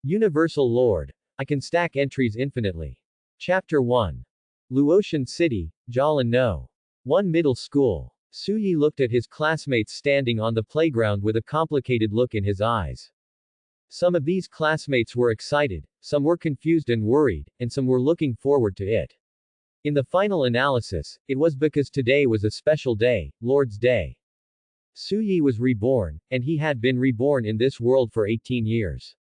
Universal Lord. I can stack entries infinitely. Chapter 1. Luotian City, Jialan No. 1 Middle School. Suyi looked at his classmates standing on the playground with a complicated look in his eyes. Some of these classmates were excited, some were confused and worried, and some were looking forward to it. In the final analysis, it was because today was a special day, Lord's Day. Suyi was reborn, and he had been reborn in this world for 18 years.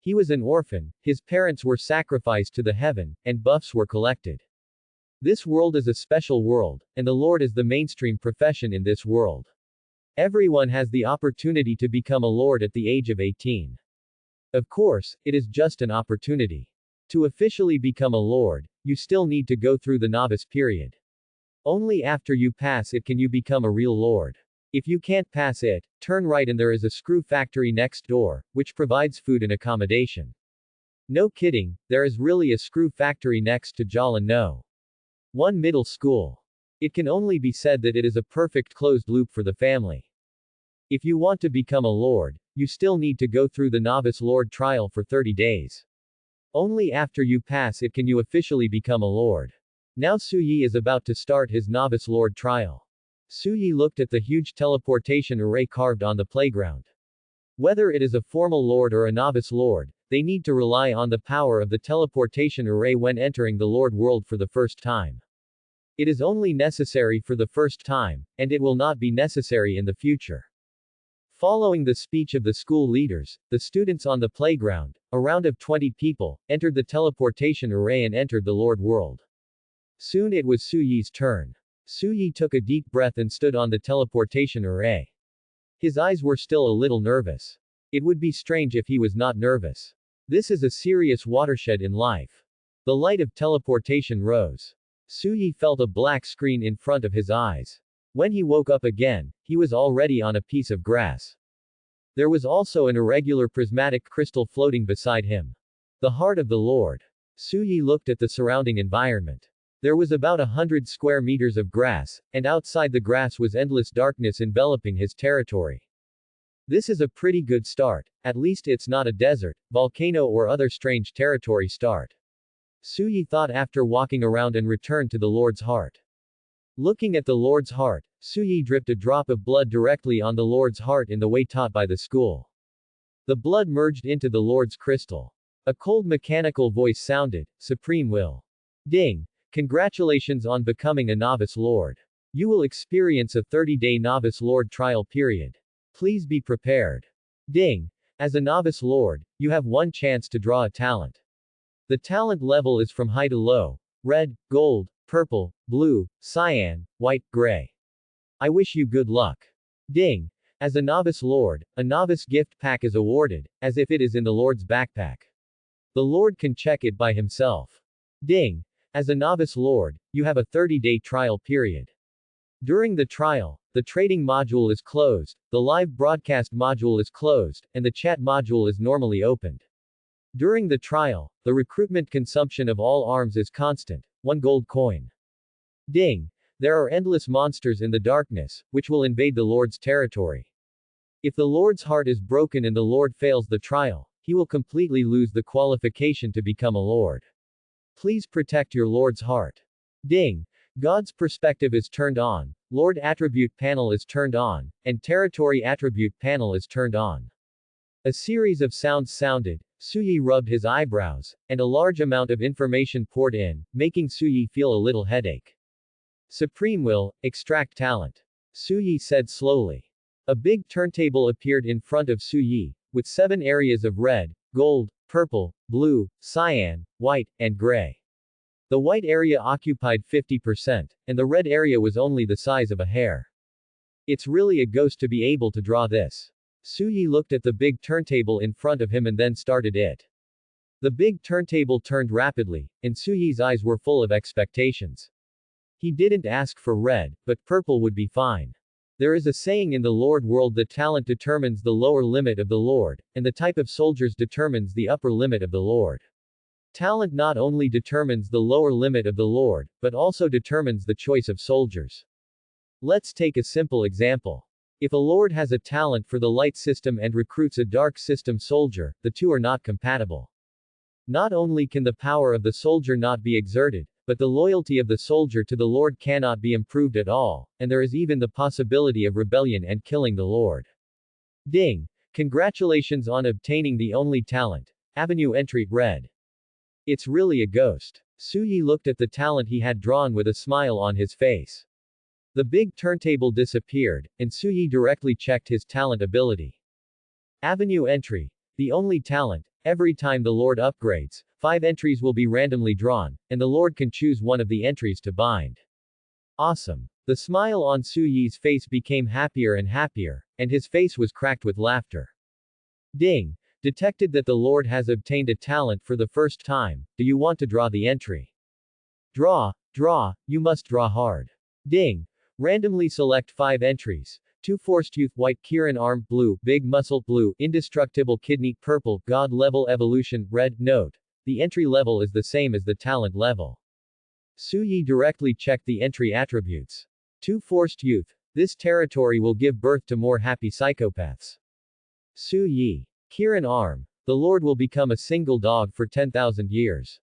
He was an orphan, his parents were sacrificed to the heaven, and buffs were collected. This world is a special world, and the Lord is the mainstream profession in this world. Everyone has the opportunity to become a Lord at the age of 18. Of course, it is just an opportunity. To officially become a Lord, you still need to go through the novice period. Only after you pass it can you become a real Lord. If you can't pass it, turn right and there is a screw factory next door, which provides food and accommodation. No kidding, there is really a screw factory next to Jialan No. 1 Middle School. It can only be said that it is a perfect closed loop for the family. If you want to become a Lord, you still need to go through the novice Lord trial for 30 days. Only after you pass it can you officially become a Lord. Now Suyi is about to start his novice Lord trial. Suyi looked at the huge teleportation array carved on the playground. Whether it is a formal Lord or a novice Lord, they need to rely on the power of the teleportation array when entering the Lord world for the first time. It is only necessary for the first time, and it will not be necessary in the future. Following the speech of the school leaders, the students on the playground, a round of 20 people, entered the teleportation array and entered the Lord world. Soon it was Suyi's turn. Suyi took a deep breath and stood on the teleportation array. His eyes were still a little nervous. It would be strange if he was not nervous. This is a serious watershed in life. The light of teleportation rose. Suyi felt a black screen in front of his eyes. When he woke up again, he was already on a piece of grass. There was also an irregular prismatic crystal floating beside him. The heart of the Lord. Suyi looked at the surrounding environment. There was about 100 square meters of grass, and outside the grass was endless darkness enveloping his territory. This is a pretty good start, at least it's not a desert, volcano or other strange territory start. Suyi thought after walking around and returned to the Lord's heart. Looking at the Lord's heart, Suyi dripped a drop of blood directly on the Lord's heart in the way taught by the school. The blood merged into the Lord's crystal. A cold mechanical voice sounded, Supreme Will. Ding! Congratulations on becoming a novice Lord. You will experience a 30-day novice Lord trial period. Please be prepared. Ding! As a novice Lord, you have one chance to draw a talent. The talent level is from high to low, red, gold, purple, blue, cyan, white, gray. I wish you good luck. Ding! As a novice Lord, a novice gift pack is awarded, as if it is in the Lord's backpack. The Lord can check it by himself. Ding! As a novice Lord, you have a 30-day trial period. During the trial, the trading module is closed, the live broadcast module is closed, and the chat module is normally opened. During the trial, the recruitment consumption of all arms is constant, 1 gold coin. Ding! There are endless monsters in the darkness, which will invade the Lord's territory. If the Lord's heart is broken and the Lord fails the trial, he will completely lose the qualification to become a Lord. Please protect your Lord's heart. Ding! God's perspective is turned on, Lord attribute panel is turned on, and territory attribute panel is turned on. A series of sounds sounded, Suyi rubbed his eyebrows, and a large amount of information poured in, making Suyi feel a little headache. Supreme Will, extract talent. Suyi said slowly. A big turntable appeared in front of Suyi, with 7 areas of red, gold, purple, blue, cyan, white, and gray. The white area occupied 50%, and the red area was only the size of a hair. It's really a ghost to be able to draw this. Suyi looked at the big turntable in front of him and then started it. The big turntable turned rapidly, and Suyi's eyes were full of expectations. He didn't ask for red, but purple would be fine. There is a saying in the Lord world that talent determines the lower limit of the Lord, and the type of soldiers determines the upper limit of the Lord. Talent not only determines the lower limit of the Lord, but also determines the choice of soldiers. Let's take a simple example. If a lord has a talent for the light system and recruits a dark system soldier, the two are not compatible. Not only can the power of the soldier not be exerted, but the loyalty of the soldier to the lord cannot be improved at all, and there is even the possibility of rebellion and killing the lord. Ding! Congratulations on obtaining the only talent. Avenue entry, red. It's really a ghost. Suyi looked at the talent he had drawn with a smile on his face. The big turntable disappeared, and Suyi directly checked his talent ability. Avenue entry. The only talent. Every time the lord upgrades, 5 entries will be randomly drawn, and the lord can choose one of the entries to bind. Awesome. The smile on Suyi's face became happier and happier, and his face was cracked with laughter. Ding! Detected that the lord has obtained a talent for the first time. Do you want to draw the entry? Draw, you must draw hard. Ding! Randomly select 5 entries. 2 Forced Youth White Kirin Arm Blue Big Muscle Blue Indestructible Kidney Purple God Level Evolution Red Note. The entry level is the same as the talent level. Suyi directly checked the entry attributes. 2 Forced Youth. This territory will give birth to more happy psychopaths. Suyi. Kirin Arm. The lord will become a single dog for 10,000 years.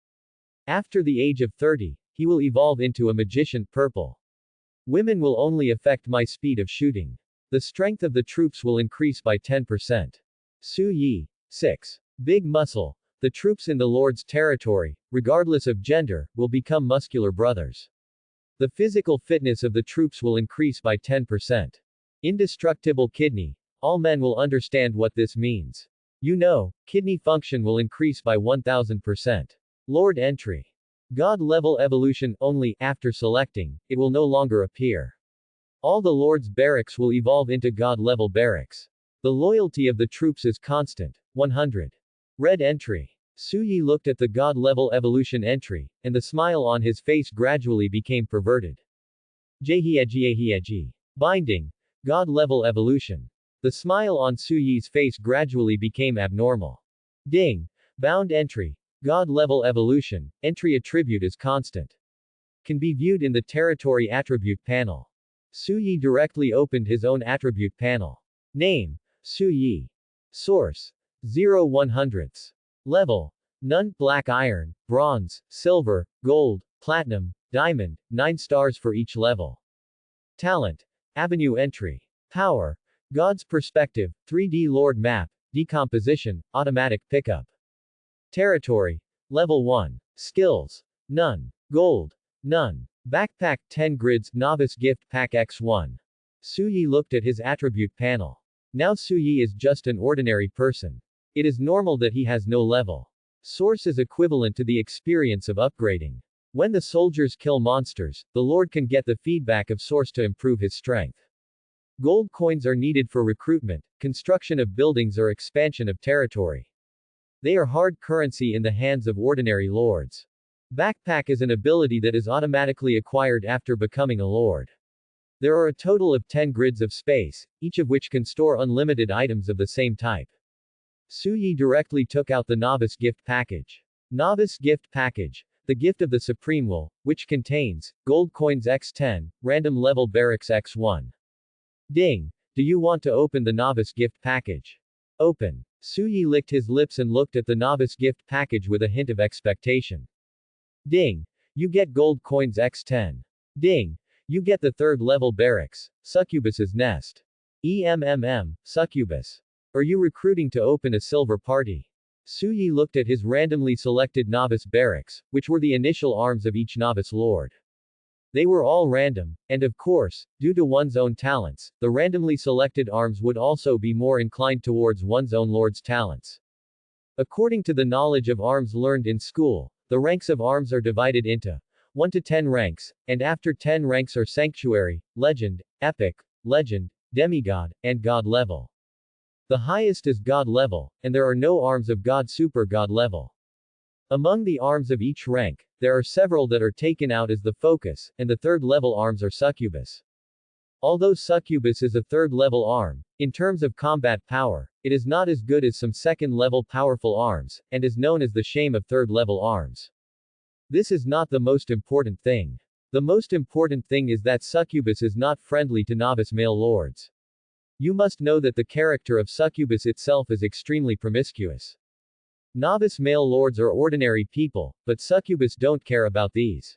After the age of 30, he will evolve into a magician. Purple. Women will only affect my speed of shooting. The strength of the troops will increase by 10%. Suyi. 6. Big Muscle. The troops in the lord's territory, regardless of gender, will become muscular brothers. The physical fitness of the troops will increase by 10%. Indestructible Kidney. All men will understand what this means. You know, kidney function will increase by 1000%. Lord entry. God level evolution only. After selecting, it will no longer appear. All the lord's barracks will evolve into God level barracks. The loyalty of the troops is constant. 100. Red entry. Suyi looked at the God level evolution entry, and the smile on his face gradually became perverted. Jehieji. Binding. God level evolution. The smile on Suyi's face gradually became abnormal. Ding! Bound entry. God level evolution. Entry attribute is constant. Can be viewed in the territory attribute panel. Suyi directly opened his own attribute panel. Name. Suyi. Source. 0/100. Level. None. Black iron, bronze, silver, gold, platinum, diamond, 9 stars for each level. Talent. Avenue entry. Power. God's perspective, 3D Lord map, decomposition, automatic pickup. Territory. Level 1. Skills. None. Gold. None. Backpack 10 grids, novice gift pack X1. Suyi looked at his attribute panel. Now Suyi is just an ordinary person. It is normal that he has no level. Source is equivalent to the experience of upgrading. When the soldiers kill monsters, the lord can get the feedback of source to improve his strength. Gold coins are needed for recruitment, construction of buildings or expansion of territory. They are hard currency in the hands of ordinary lords. Backpack is an ability that is automatically acquired after becoming a lord. There are a total of 10 grids of space, each of which can store unlimited items of the same type. Suyi directly took out the Novice Gift Package. Novice Gift Package. The Gift of the Supreme Will, which contains gold coins X10, random level barracks X1. Ding! Do you want to open the Novice Gift Package? Open. Suyi licked his lips and looked at the Novice Gift Package with a hint of expectation. Ding! You get gold coins X10. Ding! You get the 3rd level barracks, Succubus's Nest. Succubus. Are you recruiting to open a silver party? Suyi looked at his randomly selected novice barracks, which were the initial arms of each novice lord. They were all random, and of course, due to one's own talents, the randomly selected arms would also be more inclined towards one's own lord's talents. According to the knowledge of arms learned in school, the ranks of arms are divided into 1 to 10 ranks, and after 10 ranks are Sanctuary, Legend, Epic, Legend, Demigod, and God level. The highest is God level, and there are no arms of God Super God level. Among the arms of each rank, there are several that are taken out as the focus, and the 3rd level arms are Succubus. Although Succubus is a 3rd level arm, in terms of combat power, it is not as good as some 2nd level powerful arms, and is known as the shame of 3rd level arms. This is not the most important thing. The most important thing is that Succubus is not friendly to novice male lords. You must know that the character of succubus itself is extremely promiscuous. Novice male lords are ordinary people, but succubus don't care about these.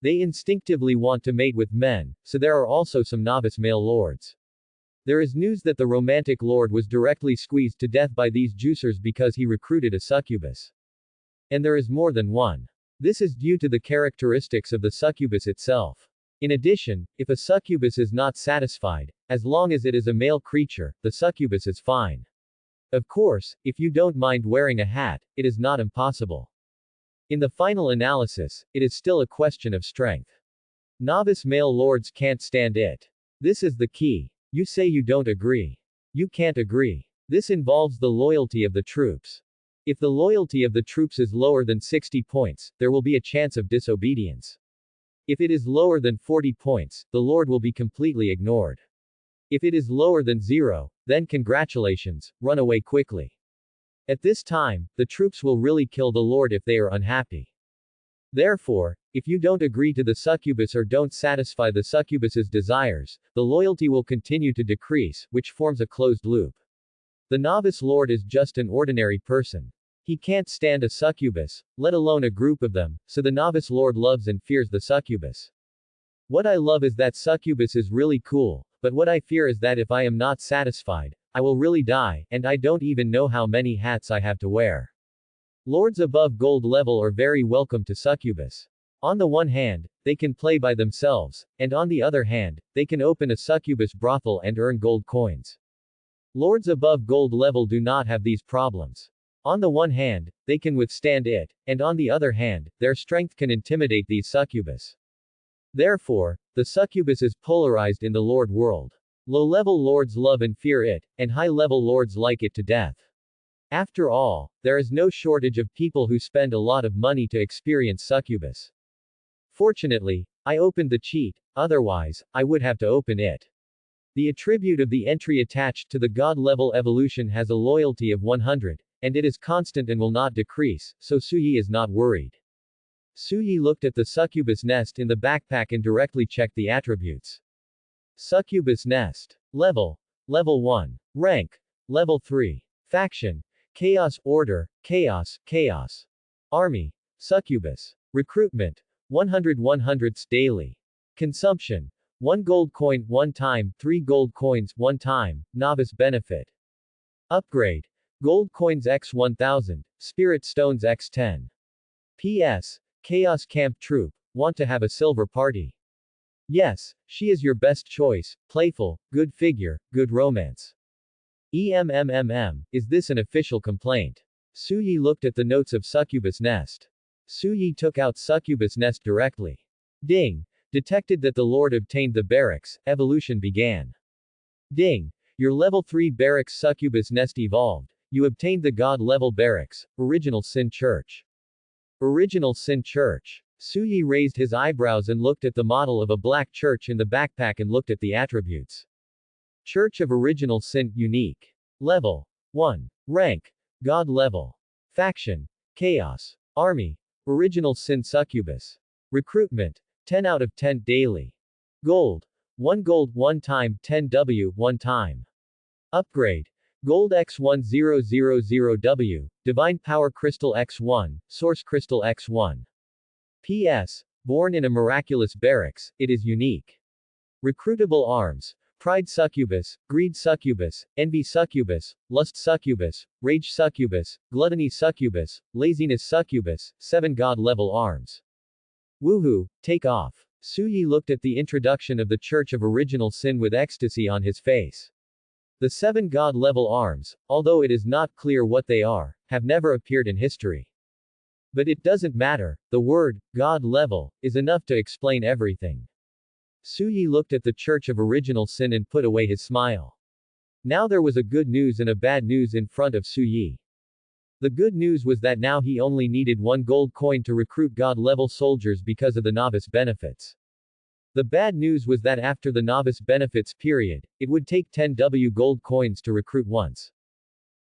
They instinctively want to mate with men, so there are also some novice male lords. There is news that the romantic lord was directly squeezed to death by these juicers because he recruited a succubus. And there is more than one. This is due to the characteristics of the succubus itself. In addition, if a succubus is not satisfied, as long as it is a male creature, the succubus is fine. Of course, if you don't mind wearing a hat, it is not impossible. In the final analysis, it is still a question of strength. Novice male lords can't stand it. This is the key. You say you don't agree. You can't agree. This involves the loyalty of the troops. If the loyalty of the troops is lower than 60 points, there will be a chance of disobedience. If it is lower than 40 points, the lord will be completely ignored. If it is lower than 0, then congratulations, run away quickly. At this time, the troops will really kill the lord if they are unhappy. Therefore, if you don't agree to the succubus or don't satisfy the succubus's desires, the loyalty will continue to decrease, which forms a closed loop. The novice lord is just an ordinary person. He can't stand a succubus, let alone a group of them, so the novice lord loves and fears the succubus. What I love is that succubus is really cool, but what I fear is that if I am not satisfied, I will really die, and I don't even know how many hats I have to wear. Lords above gold level are very welcome to succubus. On the one hand, they can play by themselves, and on the other hand, they can open a succubus brothel and earn gold coins. Lords above gold level do not have these problems. On the one hand, they can withstand it, and on the other hand, their strength can intimidate these succubus. Therefore, the succubus is polarized in the lord world. Low-level lords love and fear it, and high-level lords like it to death. After all, there is no shortage of people who spend a lot of money to experience succubus. Fortunately, I opened the cheat, otherwise, I would have to open it. The attribute of the entry attached to the god-level evolution has a loyalty of 100, and it is constant and will not decrease, so Suyi is not worried. Suyi looked at the succubus nest in the backpack and directly checked the attributes. Succubus nest. Level. Level 1. Rank. Level 3. Faction. Chaos Order, Chaos, Chaos. Army. Succubus. Recruitment. 100 daily. Consumption. 1 gold coin 1 time, 3 gold coins 1 time, novice benefit. Upgrade. Gold coins x 1000, spirit stones x 10. PS. Chaos Camp Troop, want to have a silver party? Yes, she is your best choice, playful, good figure, good romance. Is this an official complaint? Suyi looked at the notes of Succubus Nest. Suyi took out Succubus Nest directly. Ding. Detected that the Lord obtained the barracks, evolution began. Ding. Your level 3 barracks Succubus Nest evolved. You obtained the God level barracks, Original Sin Church. Original Sin Church. Suyi raised his eyebrows and looked at the model of a black church in the backpack and looked at the attributes. Church of Original Sin, unique. Level 1. Rank. God level. Faction. Chaos. Army. Original Sin Succubus. Recruitment. 10 out of 10 daily. Gold. 1 gold 1 time 10 W 1 time. Upgrade. Gold X1000W, Divine Power Crystal X1, Source Crystal X1. PS. Born in a miraculous barracks, it is unique. Recruitable arms. Pride Succubus, Greed Succubus, Envy Succubus, Lust Succubus, Rage Succubus, Gluttony Succubus, Laziness Succubus, 7 God level arms. Woohoo, take off. Suyi looked at the introduction of the Church of Original Sin with ecstasy on his face. The 7 God level arms, although it is not clear what they are, have never appeared in history. But it doesn't matter, the word, God level, is enough to explain everything. Suyi looked at the Church of Original Sin and put away his smile. Now there was a good news and a bad news in front of Suyi. The good news was that now he only needed 1 gold coin to recruit God-level soldiers because of the novice benefits. The bad news was that after the novice benefits period, it would take 10 W gold coins to recruit once.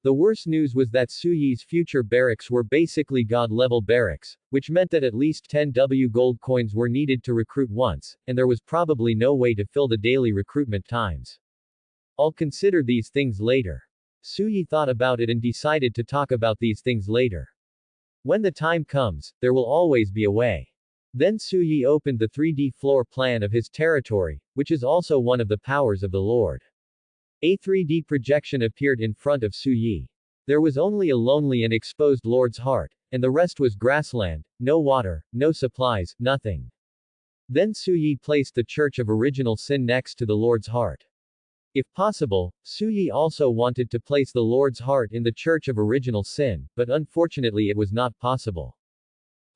The worst news was that Suyi's future barracks were basically God-level barracks, which meant that at least 10 W gold coins were needed to recruit once, and there was probably no way to fill the daily recruitment times. I'll consider these things later. Suyi thought about it and decided to talk about these things later. When the time comes, there will always be a way. Then Suyi opened the 3D floor plan of his territory, which is also one of the powers of the Lord. A 3D projection appeared in front of Suyi. There was only a lonely and exposed Lord's heart, and the rest was grassland, no water, no supplies, nothing. Then Suyi placed the Church of Original Sin next to the Lord's heart. If possible, Suyi also wanted to place the Lord's heart in the Church of Original Sin, but unfortunately it was not possible.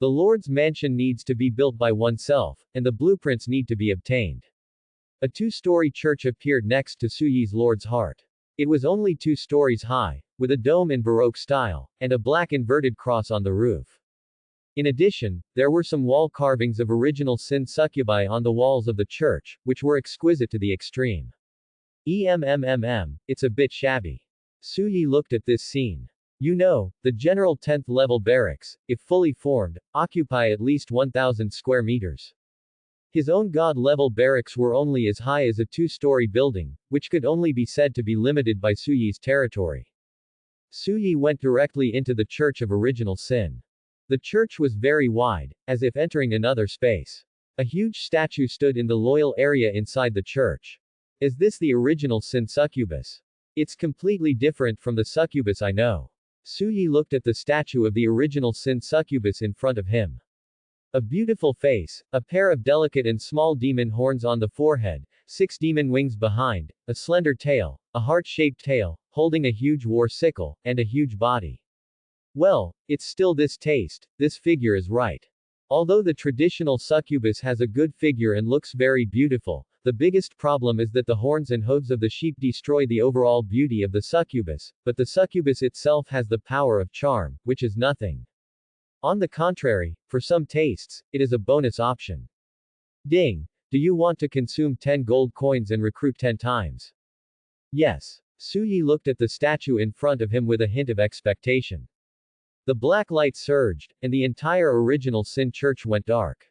The Lord's mansion needs to be built by oneself, and the blueprints need to be obtained. A two-story church appeared next to Suyi's Lord's heart. It was only 2 stories high, with a dome in Baroque style, and a black inverted cross on the roof. In addition, there were some wall carvings of original sin succubi on the walls of the church, which were exquisite to the extreme. It's a bit shabby. Suyi looked at this scene. You know, the general 10th level barracks, if fully formed, occupy at least 1,000 square meters. His own god-level barracks were only as high as a 2-story building, which could only be said to be limited by Suyi's territory. Suyi went directly into the Church of Original Sin. The church was very wide, as if entering another space. A huge statue stood in the loyal area inside the church. Is this the original sin succubus? It's completely different from the succubus I know. Suyi looked at the statue of the original sin succubus in front of him. A beautiful face, a pair of delicate and small demon horns on the forehead, 6 demon wings behind, a slender tail, a heart-shaped tail, holding a huge war sickle, and a huge body. Well, it's still this taste, this figure is right. Although the traditional succubus has a good figure and looks very beautiful, the biggest problem is that the horns and hooves of the sheep destroy the overall beauty of the succubus, but the succubus itself has the power of charm, which is nothing. On the contrary, for some tastes, it is a bonus option. Ding! Do you want to consume 10 gold coins and recruit 10 times? Yes. Suyi looked at the statue in front of him with a hint of expectation. The black light surged, and the entire original sin church went dark.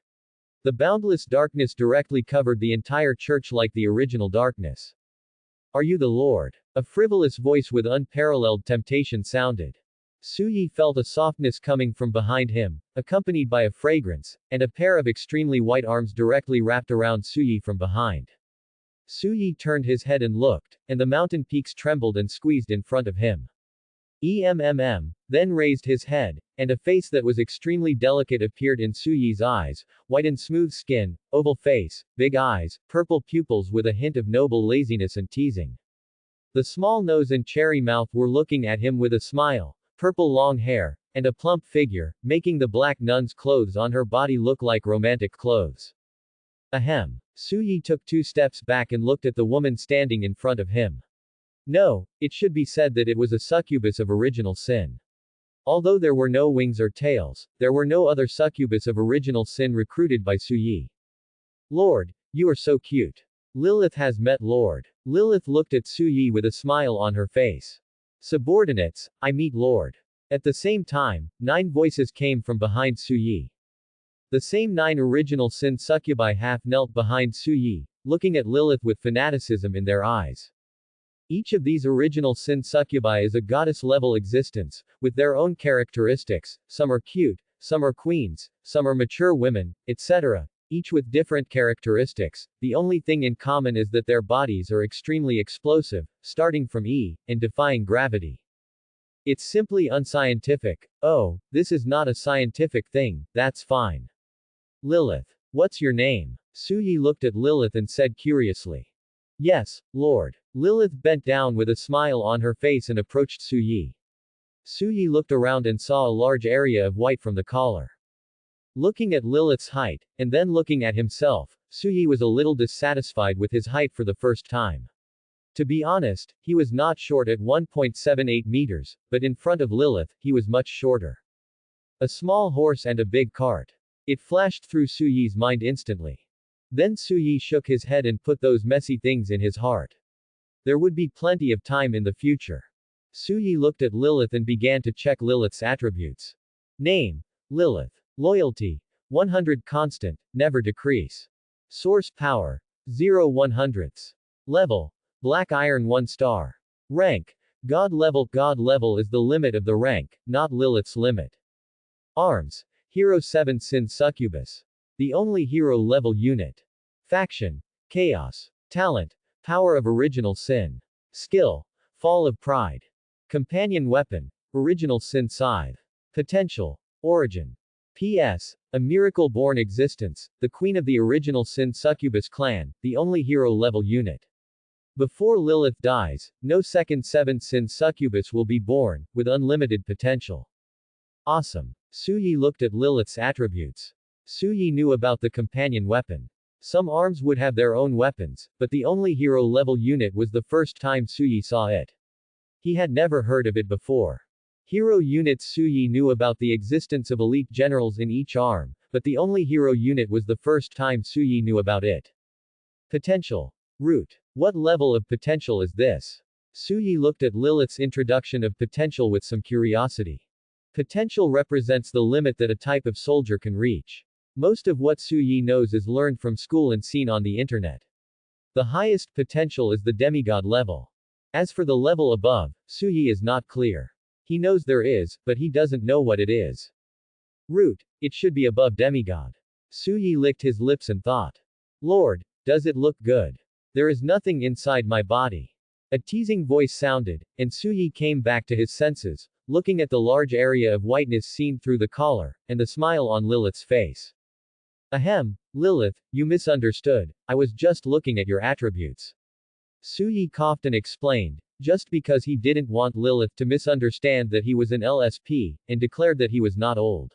The boundless darkness directly covered the entire church like the original darkness. Are you the Lord? A frivolous voice with unparalleled temptation sounded. Suyi felt a softness coming from behind him, accompanied by a fragrance, and a pair of extremely white arms directly wrapped around Suyi from behind. Suyi turned his head and looked, and the mountain peaks trembled and squeezed in front of him. Then raised his head, and a face that was extremely delicate appeared in Suyi's eyes, white and smooth skin, oval face, big eyes, purple pupils with a hint of noble laziness and teasing. The small nose and cherry mouth were looking at him with a smile, purple long hair, and a plump figure, making the black nun's clothes on her body look like romantic clothes. Ahem. Suyi took 2 steps back and looked at the woman standing in front of him. No, it should be said that it was a succubus of original sin. Although there were no wings or tails, there were no other succubus of original sin recruited by Suyi. Lord, you are so cute. Lilith has met Lord. Lilith looked at Suyi with a smile on her face. Subordinates, I meet Lord. At the same time, 9 voices came from behind Suyi. The same 9 original sin succubi half knelt behind Suyi, looking at Lilith with fanaticism in their eyes. Each of these original sin succubi is a goddess-level existence, with their own characteristics. Some are cute, some are queens, some are mature women, etc., each with different characteristics. The only thing in common is that their bodies are extremely explosive, starting from E, and defying gravity. It's simply unscientific. Oh, this is not a scientific thing, that's fine. Lilith. What's your name? Suyi looked at Lilith and said curiously. Yes, Lord. Lilith bent down with a smile on her face and approached Suyi. Suyi looked around and saw a large area of white from the collar. Looking at Lilith's height, and then looking at himself, Suyi was a little dissatisfied with his height for the first time. To be honest, he was not short at 1.78 meters, but in front of Lilith, he was much shorter. A small horse and a big cart. It flashed through Suyi's mind instantly. Then Suyi shook his head and put those messy things in his heart. There would be plenty of time in the future. Suyi looked at Lilith and began to check Lilith's attributes. Name: Lilith. Loyalty: 100 constant, never decrease. Source power: 0 100ths. Level: Black Iron 1 star. Rank. God level. God level is the limit of the rank, not Lilith's limit. Arms. Hero 7 Sin Succubus. The only hero level unit. Faction. Chaos. Talent. Power of Original Sin. Skill. Fall of Pride. Companion weapon. Original Sin Scythe. Potential. Origin. P.S. A miracle-born existence, the queen of the Original Sin Succubus clan, the only hero-level unit. Before Lilith dies, no second 7th Sin Succubus will be born, with unlimited potential. Awesome. Suyi looked at Lilith's attributes. Suyi knew about the companion weapon. Some arms would have their own weapons, but the only hero-level unit was the first time Suyi saw it. He had never heard of it before. Hero units. Suyi knew about the existence of elite generals in each arm, but the only hero unit was the first time Suyi knew about it. Potential. Root. What level of potential is this? Suyi looked at Lilith's introduction of potential with some curiosity. Potential represents the limit that a type of soldier can reach. Most of what Suyi knows is learned from school and seen on the internet. The highest potential is the demigod level. As for the level above, Suyi is not clear. He knows there is, but he doesn't know what it is. Root. It should be above demigod. Suyi licked his lips and thought. Lord, does it look good? There is nothing inside my body. A teasing voice sounded, and Suyi came back to his senses, looking at the large area of whiteness seen through the collar, and the smile on Lilith's face. Ahem, Lilith, you misunderstood, I was just looking at your attributes. Suyi coughed and explained, just because he didn't want Lilith to misunderstand that he was an LSP, and declared that he was not old.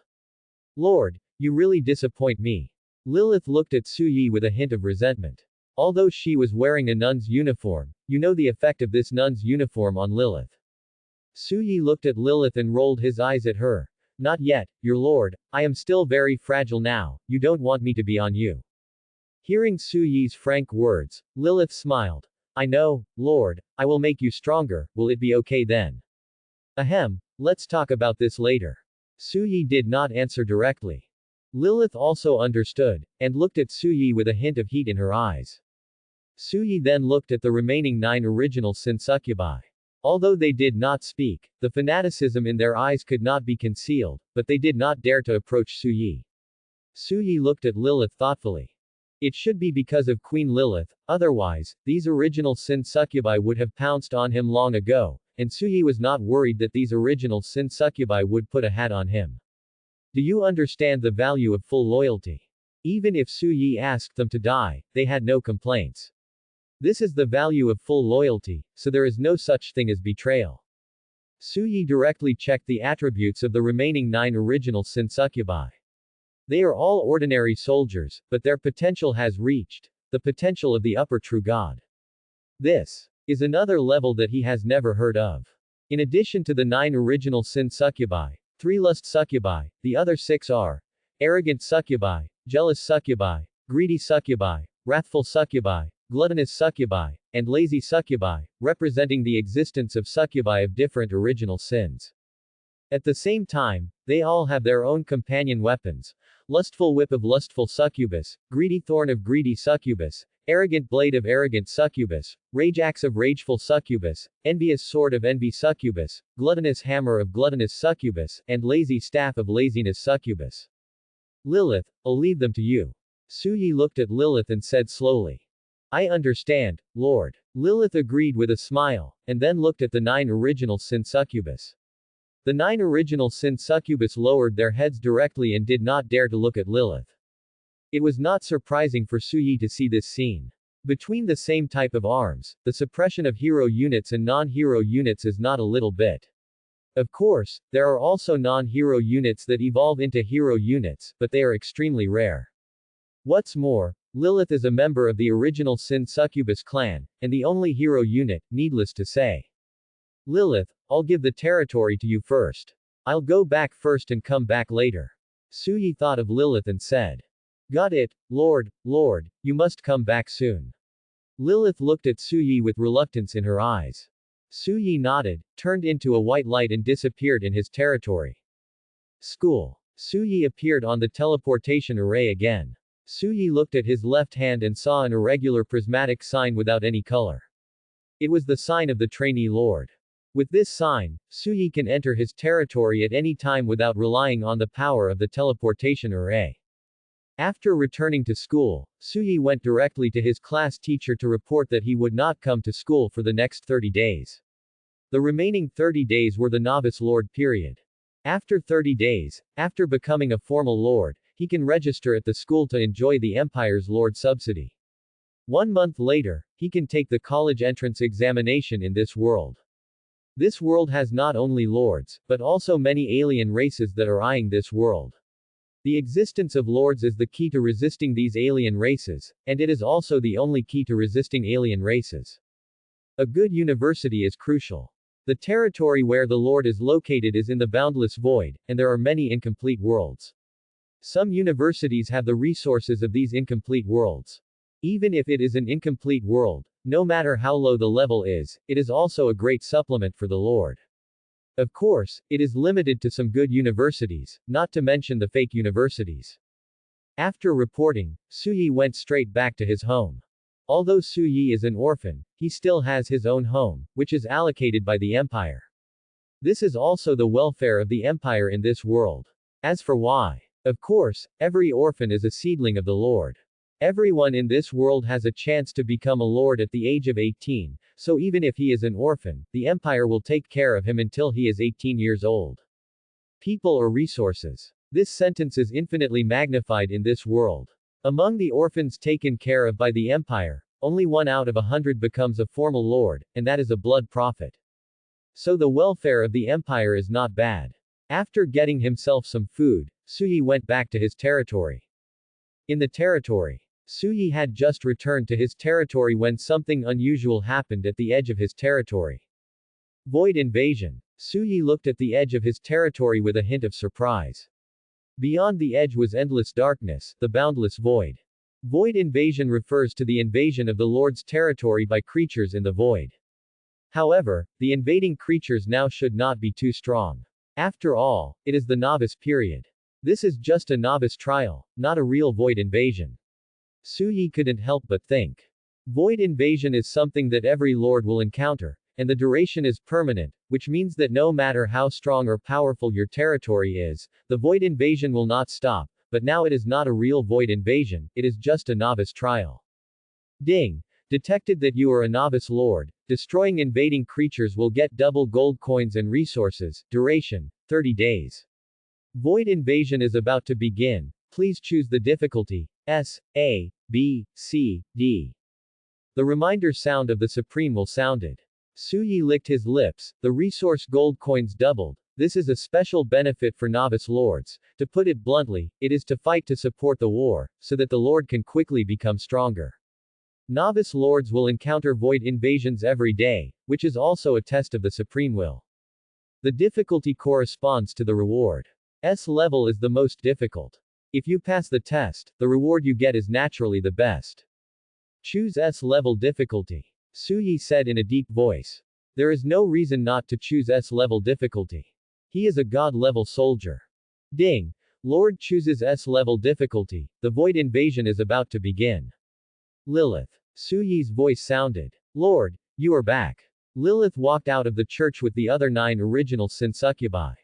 Lord, you really disappoint me. Lilith looked at Suyi with a hint of resentment. Although she was wearing a nun's uniform, you know the effect of this nun's uniform on Lilith. Suyi looked at Lilith and rolled his eyes at her. Not yet, your lord, I am still very fragile now, you don't want me to be on you. Hearing Suyi's frank words, Lilith smiled. I know, Lord, I will make you stronger, will it be okay then? Ahem, let's talk about this later. Suyi did not answer directly. Lilith also understood, and looked at Suyi with a hint of heat in her eyes. Suyi then looked at the remaining 9 original Sin Succubi. Although they did not speak, the fanaticism in their eyes could not be concealed, but they did not dare to approach Suyi. Suyi looked at Lilith thoughtfully. It should be because of Queen Lilith, otherwise, these original Sin Succubi would have pounced on him long ago, and Suyi was not worried that these original Sin Succubi would put a hat on him. Do you understand the value of full loyalty? Even if Suyi asked them to die, they had no complaints. This is the value of full loyalty, so there is no such thing as betrayal. Suyi directly checked the attributes of the remaining 9 original Sin Succubi. They are all ordinary soldiers, but their potential has reached the potential of the upper true god. This is another level that he has never heard of. In addition to the 9 original Sin Succubi, 3 Lust Succubi, the other 6 are Arrogant Succubi, Jealous Succubi, Greedy Succubi, Wrathful Succubi, Gluttonous Succubi, and Lazy Succubi, representing the existence of succubi of different original sins. At the same time, they all have their own companion weapons. Lustful Whip of Lustful Succubus, Greedy Thorn of Greedy Succubus, Arrogant Blade of Arrogant Succubus, Rage Axe of Rageful Succubus, Envious Sword of Envy Succubus, Gluttonous Hammer of Gluttonous Succubus, and Lazy Staff of Laziness Succubus. Lilith, I'll leave them to you. Suyi looked at Lilith and said slowly. I understand, Lord. Lilith agreed with a smile, and then looked at the 9 original Sin Succubus. The 9 original Sin Succubus lowered their heads directly and did not dare to look at Lilith. It was not surprising for Suyi to see this scene. Between the same type of arms, the suppression of hero units and non-hero units is not a little bit. Of course, there are also non-hero units that evolve into hero units, but they are extremely rare. What's more, Lilith is a member of the original Sin Succubus clan, and the only hero unit, needless to say. Lilith, I'll give the territory to you first. I'll go back first and come back later. Suyi thought of Lilith and said. Got it, Lord, Lord, you must come back soon. Lilith looked at Suyi with reluctance in her eyes. Suyi nodded, turned into a white light and disappeared in his territory. School. Suyi appeared on the teleportation array again. Suyi looked at his left hand and saw an irregular prismatic sign without any color. It was the sign of the trainee lord. With this sign, Suyi can enter his territory at any time without relying on the power of the teleportation array. After returning to school, Suyi went directly to his class teacher to report that he would not come to school for the next 30 days. The remaining 30 days were the novice lord period. After 30 days, after becoming a formal lord, he can register at the school to enjoy the empire's lord subsidy. 1 month later, he can take the college entrance examination in this world. This world has not only lords, but also many alien races that are eyeing this world. The existence of lords is the key to resisting these alien races, and it is also the only key to resisting alien races. A good university is crucial. The territory where the lord is located is in the boundless void, and there are many incomplete worlds. Some universities have the resources of these incomplete worlds. Even if it is an incomplete world, no matter how low the level is, it is also a great supplement for the lord. Of course, it is limited to some good universities, not to mention the fake universities. After reporting, Suyi went straight back to his home. Although Suyi is an orphan, he still has his own home, which is allocated by the empire. This is also the welfare of the empire in this world. As for why? Of course, every orphan is a seedling of the lord. Everyone in this world has a chance to become a lord at the age of 18, so even if he is an orphan, the empire will take care of him until he is 18 years old. People or resources. This sentence is infinitely magnified in this world. Among the orphans taken care of by the empire, only 1 out of 100 becomes a formal lord, and that is a blood prophet. So the welfare of the empire is not bad. After getting himself some food, Suyi went back to his territory. In the territory, Suyi had just returned to his territory when something unusual happened at the edge of his territory. Void invasion. Suyi looked at the edge of his territory with a hint of surprise. Beyond the edge was endless darkness, the boundless void. Void invasion refers to the invasion of the Lord's territory by creatures in the void. However, the invading creatures now should not be too strong. After all, it is the novice period. This is just a novice trial, not a real void invasion. Suyi couldn't help but think. Void invasion is something that every lord will encounter, and the duration is permanent, which means that no matter how strong or powerful your territory is, the void invasion will not stop, but now it is not a real void invasion, it is just a novice trial. Ding! Detected that you are a novice lord. Destroying invading creatures will get double gold coins and resources. Duration, 30 days. Void invasion is about to begin. Please choose the difficulty, S, A, B, C, D. The reminder sound of the Supreme will sounded. Suyi licked his lips, the resource gold coins doubled. This is a special benefit for novice lords. To put it bluntly, it is to fight to support the war, so that the lord can quickly become stronger. Novice lords will encounter void invasions every day, which is also a test of the supreme will. The difficulty corresponds to the reward. S level is the most difficult. If you pass the test, the reward you get is naturally the best. Choose S level difficulty. Suyi said in a deep voice. There is no reason not to choose S level difficulty. He is a god level soldier. Ding! Lord chooses S level difficulty. The void invasion is about to begin. Lilith. Suyi's voice sounded. Lord, you are back. Lilith walked out of the church with the other 9 original sin succubi.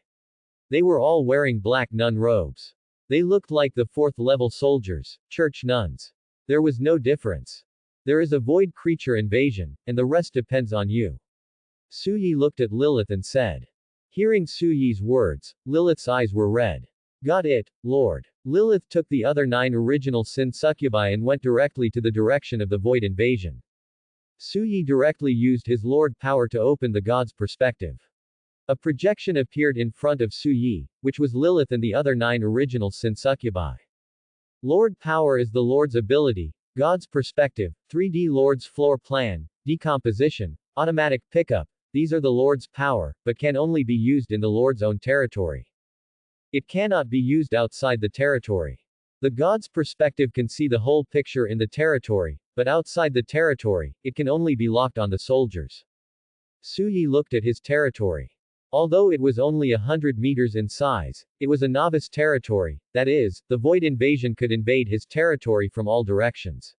They were all wearing black nun robes. They looked like the 4th level soldiers, church nuns. There was no difference. There is a void creature invasion, and the rest depends on you. Suyi looked at Lilith and said. Hearing Suyi's words, Lilith's eyes were red. Got it, Lord. Lilith took the other 9 original sin succubi and went directly to the direction of the void invasion. Suyi directly used his lord power to open the god's perspective. A projection appeared in front of Suyi, which was Lilith and the other 9 original sin succubi. Lord power is the lord's ability, god's perspective, 3D lord's floor plan, decomposition, automatic pickup. These are the lord's power, but can only be used in the lord's own territory. It cannot be used outside the territory. The god's perspective can see the whole picture in the territory, but outside the territory, it can only be locked on the soldiers. Suyi looked at his territory. Although it was only 100 meters in size, it was a novice territory, that is, the void invasion could invade his territory from all directions.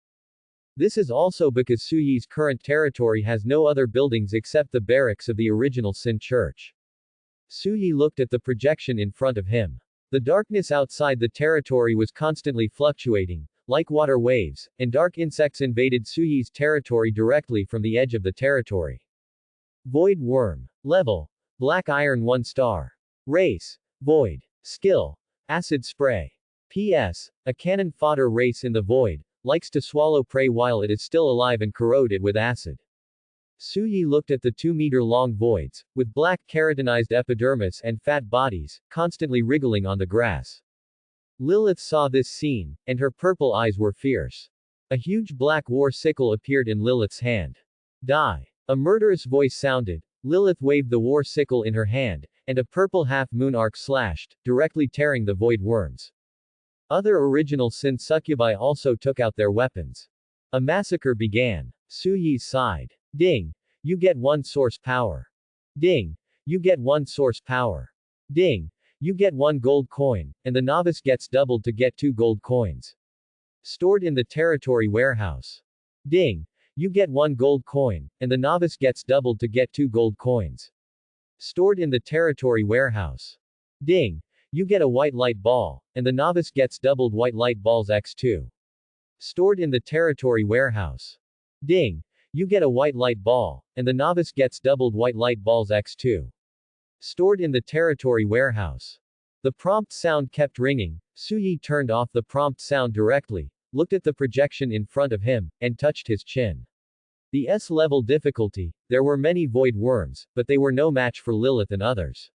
This is also because Suyi's current territory has no other buildings except the barracks of the original Sin Church. Suyi looked at the projection in front of him. The darkness outside the territory was constantly fluctuating, like water waves, and dark insects invaded Suyi's territory directly from the edge of the territory. Void Worm. Level: Black Iron 1 star. Race: Void. Skill: Acid Spray. PS. A cannon fodder race in the void, likes to swallow prey while it is still alive and corrode it with acid. Suyi looked at the 2-meter-long voids, with black keratinized epidermis and fat bodies, constantly wriggling on the grass. Lilith saw this scene, and her purple eyes were fierce. A huge black war sickle appeared in Lilith's hand. Die. A murderous voice sounded. Lilith waved the war sickle in her hand, and a purple half-moon arc slashed, directly tearing the void worms. Other original Sin succubi also took out their weapons. A massacre began. Suyi sighed. Ding. You get 1 source power. Ding. You get 1 source power. Ding. You get 1 gold coin, and the novice gets doubled to get 2 gold coins. Stored in the territory warehouse. Ding. You get 1 gold coin, and the novice gets doubled to get 2 gold coins. Stored in the territory warehouse. Ding. You get a white light ball, and the novice gets doubled white light balls x2. Stored in the territory warehouse. Ding. You get a white light ball, and the novice gets doubled white light balls x2. Stored in the territory warehouse. The prompt sound kept ringing. Suyi turned off the prompt sound directly, looked at the projection in front of him, and touched his chin. The S-level difficulty, there were many void worms, but they were no match for Lilith and others.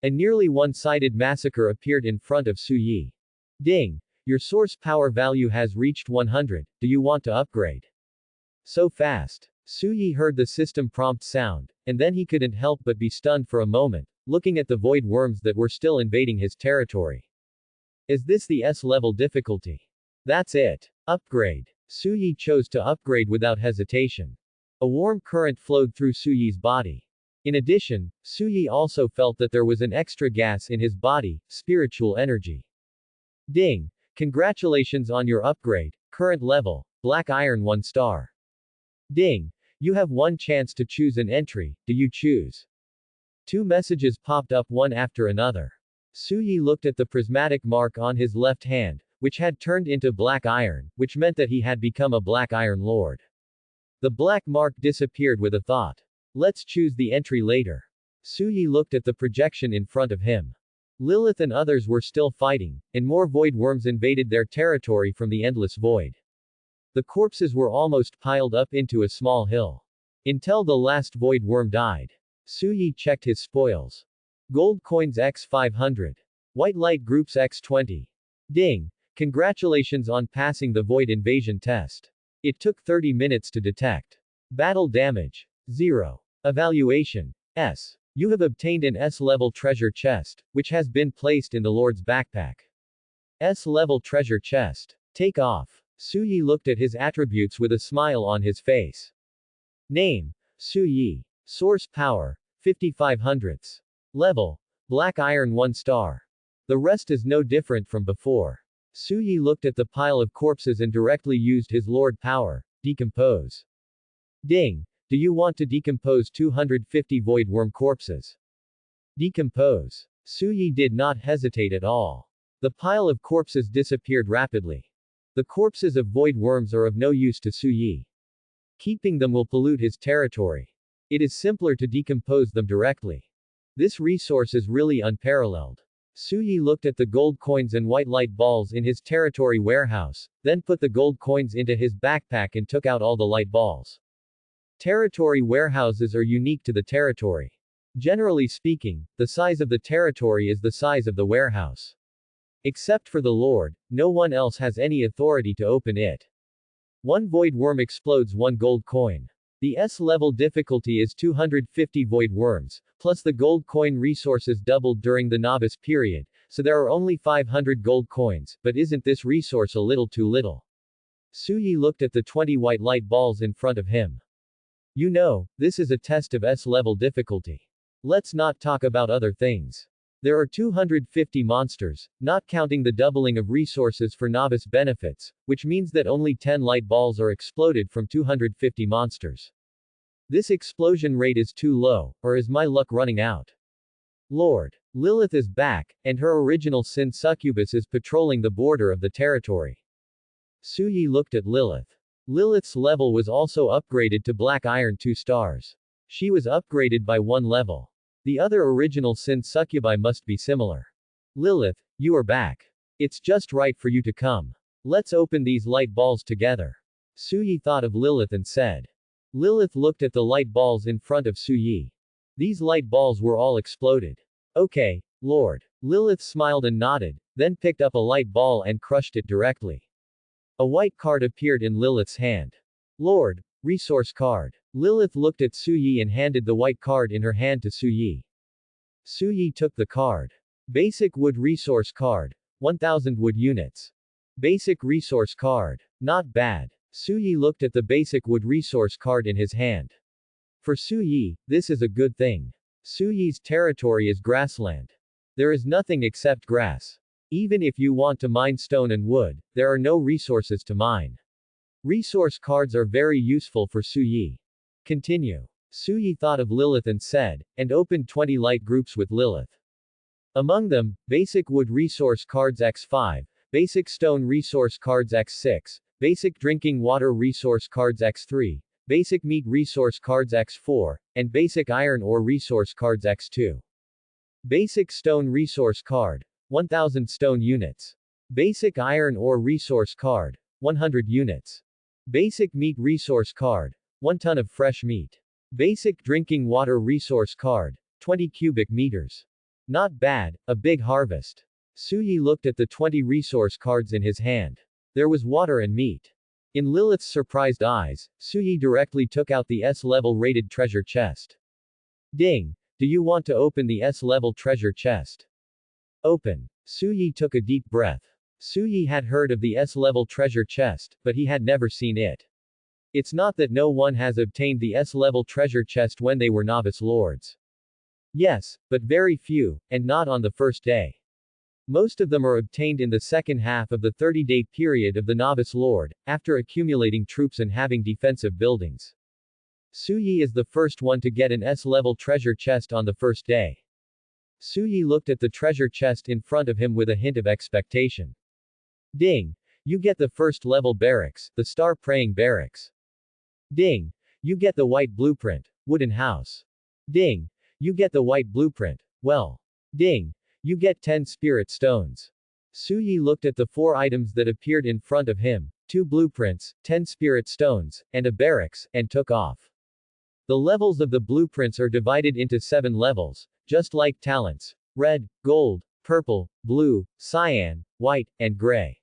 A nearly one-sided massacre appeared in front of Suyi. Ding. Your source power value has reached 100, do you want to upgrade? So fast. Suyi heard the system prompt sound, and then he couldn't help but be stunned for a moment, looking at the void worms that were still invading his territory. Is this the S-level difficulty? That's it. Upgrade. Suyi chose to upgrade without hesitation. A warm current flowed through Suyi's body. In addition, Suyi also felt that there was an extra gas in his body, spiritual energy. Ding. Congratulations on your upgrade, current level, Black Iron 1 star. Ding. You have 1 chance to choose an entry, do you choose? 2 messages popped up one after another. Suyi looked at the prismatic mark on his left hand, which had turned into black iron, which meant that he had become a Black Iron Lord. The black mark disappeared with a thought. Let's choose the entry later. Suyi looked at the projection in front of him. Lilith and others were still fighting, and more void worms invaded their territory from the endless void. The corpses were almost piled up into a small hill. Until the last void worm died. Suyi checked his spoils. Gold coins x500. White light groups x20. Ding. Congratulations on passing the void invasion test. It took 30 minutes to detect. Battle damage. 0. Evaluation. S. You have obtained an S-level treasure chest, which has been placed in the Lord's backpack. S-level treasure chest. Take off. Suyi looked at his attributes with a smile on his face. Name. Suyi. Source power. 5500ths. Level. Black Iron 1 star. The rest is no different from before. Suyi looked at the pile of corpses and directly used his Lord power, decompose. Ding. Do you want to decompose 250 void worm corpses? Decompose. Suyi did not hesitate at all. The pile of corpses disappeared rapidly. The corpses of void worms are of no use to Suyi. Keeping them will pollute his territory. It is simpler to decompose them directly. This resource is really unparalleled. Suyi looked at the gold coins and white light balls in his territory warehouse, then put the gold coins into his backpack and took out all the light balls. Territory warehouses are unique to the territory. Generally speaking, the size of the territory is the size of the warehouse. Except for the Lord, no one else has any authority to open it. 1 void worm explodes 1 gold coin. The S-level difficulty is 250 void worms, plus the gold coin resources doubled during the novice period, so there are only 500 gold coins, but isn't this resource a little too little? Suyi looked at the 20 white light balls in front of him. You know, this is a test of S-level difficulty. Let's not talk about other things. There are 250 monsters, not counting the doubling of resources for novice benefits, which means that only 10 light balls are exploded from 250 monsters. This explosion rate is too low, or is my luck running out? Lord. Lilith is back, and her original sin succubus is patrolling the border of the territory. Suyi looked at Lilith. Lilith's level was also upgraded to Black Iron 2 stars. She was upgraded by 1 level. The other original sin succubi must be similar. Lilith, you are back. It's just right for you to come. Let's open these light balls together. Suyi thought of Lilith and said. Lilith looked at the light balls in front of Suyi. These light balls were all exploded. Okay, Lord. Lilith smiled and nodded, then picked up a light ball and crushed it directly. A white card appeared in Lilith's hand. Lord, resource card. Lilith looked at Suyi and handed the white card in her hand to Suyi. Suyi took the card. Basic wood resource card. 1000 wood units. Basic resource card. Not bad. Suyi looked at the basic wood resource card in his hand. For Suyi, this is a good thing. Suyi's territory is grassland. There is nothing except grass. Even if you want to mine stone and wood, there are no resources to mine. Resource cards are very useful for Suyi. Continue. Suyi thought of Lilith and said, and opened 20 light groups with Lilith. Among them, basic wood resource cards x5, basic stone resource cards x6, basic drinking water resource cards x3, basic meat resource cards x4, and basic iron ore resource cards x2. Basic stone resource card, 1000 stone units. Basic iron ore resource card, 100 units. Basic meat resource card, 1 ton of fresh meat. Basic drinking water resource card, 20 cubic meters. Not bad, a big harvest. Suyi looked at the 20 resource cards in his hand. There was water and meat. In Lilith's surprised eyes, Suyi directly took out the S-level rated treasure chest. Ding! Do you want to open the S-level treasure chest? Open. Suyi took a deep breath. Suyi had heard of the S-level treasure chest, but he had never seen it. It's not that no one has obtained the S-level treasure chest when they were novice lords. Yes, but very few, and not on the first day. Most of them are obtained in the second half of the 30-day period of the novice lord, after accumulating troops and having defensive buildings. Suyi is the first one to get an S-level treasure chest on the first day. Suyi looked at the treasure chest in front of him with a hint of expectation. Ding! You get the first level barracks, the star praying barracks. Ding! You get the white blueprint, wooden house. Ding! You get the white blueprint, well. Ding! You get 10 spirit stones. Suyi looked at the 4 items that appeared in front of him, 2 blueprints, 10 spirit stones, and a barracks, and took off. The levels of the blueprints are divided into 7 levels, just like talents: red, gold, purple, blue, cyan, white, and gray.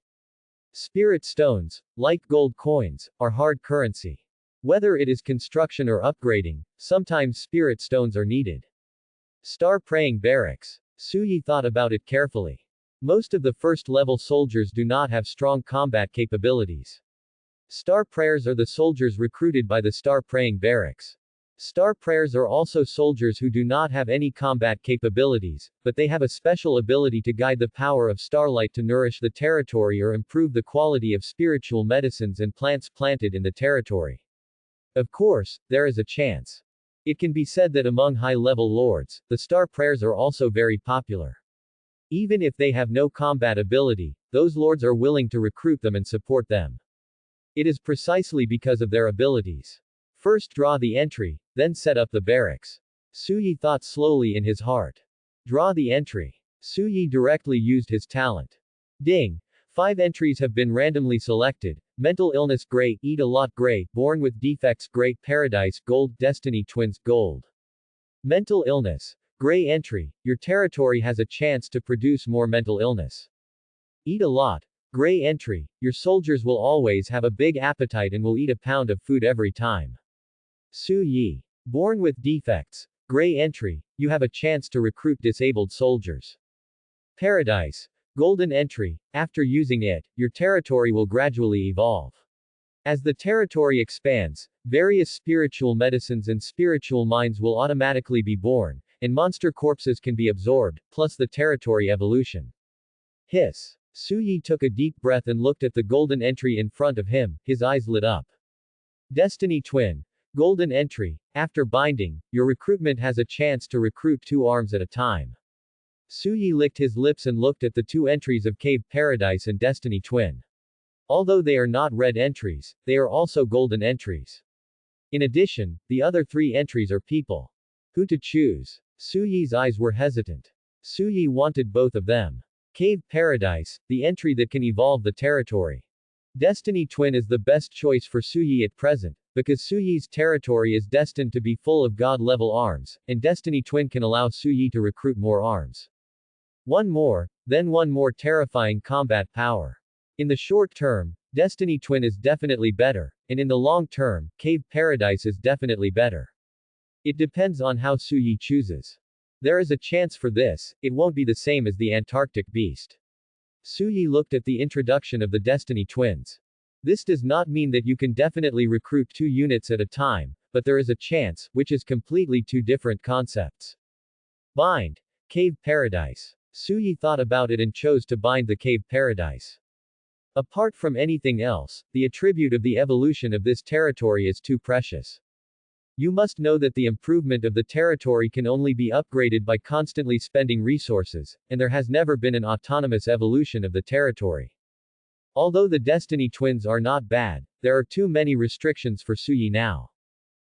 Spirit stones, like gold coins, are hard currency. Whether it is construction or upgrading, sometimes spirit stones are needed. Star praying barracks. Suyi thought about it carefully. Most of the first-level soldiers do not have strong combat capabilities. Star prayers are the soldiers recruited by the star praying barracks. Star prayers are also soldiers who do not have any combat capabilities, but they have a special ability to guide the power of starlight to nourish the territory or improve the quality of spiritual medicines and plants planted in the territory. Of course, there is a chance. It can be said that among high-level lords, the star prayers are also very popular. Even if they have no combat ability, those lords are willing to recruit them and support them. It is precisely because of their abilities. First draw the entry, then set up the barracks. Suyi thought slowly in his heart. Draw the entry. Suyi directly used his talent. Ding! 5 entries have been randomly selected. Mental illness gray, eat a lot gray, born with defects gray, paradise gold, destiny twins gold. Mental illness. Gray entry. Your territory has a chance to produce more mental illness. Eat a lot. Gray entry. Your soldiers will always have a big appetite and will eat a pound of food every time. Suyi. Born with defects. Gray entry. You have a chance to recruit disabled soldiers. Paradise. Golden entry. After using it, your territory will gradually evolve. As the territory expands, various spiritual medicines and spiritual mines will automatically be born, and monster corpses can be absorbed, plus the territory evolution. Hiss. Suyi took a deep breath and looked at the golden entry in front of him, his eyes lit up. Destiny Twin. Golden entry. After binding, your recruitment has a chance to recruit 2 arms at a time. Suyi licked his lips and looked at the 2 entries of Cave Paradise and Destiny Twin. Although they are not red entries, they are also golden entries. In addition, the other 3 entries are people. Who to choose? Suyi's eyes were hesitant. Suyi wanted both of them. Cave Paradise, the entry that can evolve the territory. Destiny Twin is the best choice for Suyi at present, because Suyi's territory is destined to be full of god-level arms, and Destiny Twin can allow Suyi to recruit more arms. One more terrifying combat power. In the short term, Destiny Twin is definitely better, and in the long term, Cave Paradise is definitely better. It depends on how Suyi chooses. There is a chance for this, it won't be the same as the Antarctic beast. Suyi looked at the introduction of the Destiny Twins. This does not mean that you can definitely recruit 2 units at a time, but there is a chance, which is completely 2 different concepts. Bind. Cave Paradise. Suyi thought about it and chose to bind the Cave Paradise. Apart from anything else, the attribute of the evolution of this territory is too precious. You must know that the improvement of the territory can only be upgraded by constantly spending resources, and there has never been an autonomous evolution of the territory. Although the Destiny Twins are not bad, there are too many restrictions for Suyi now.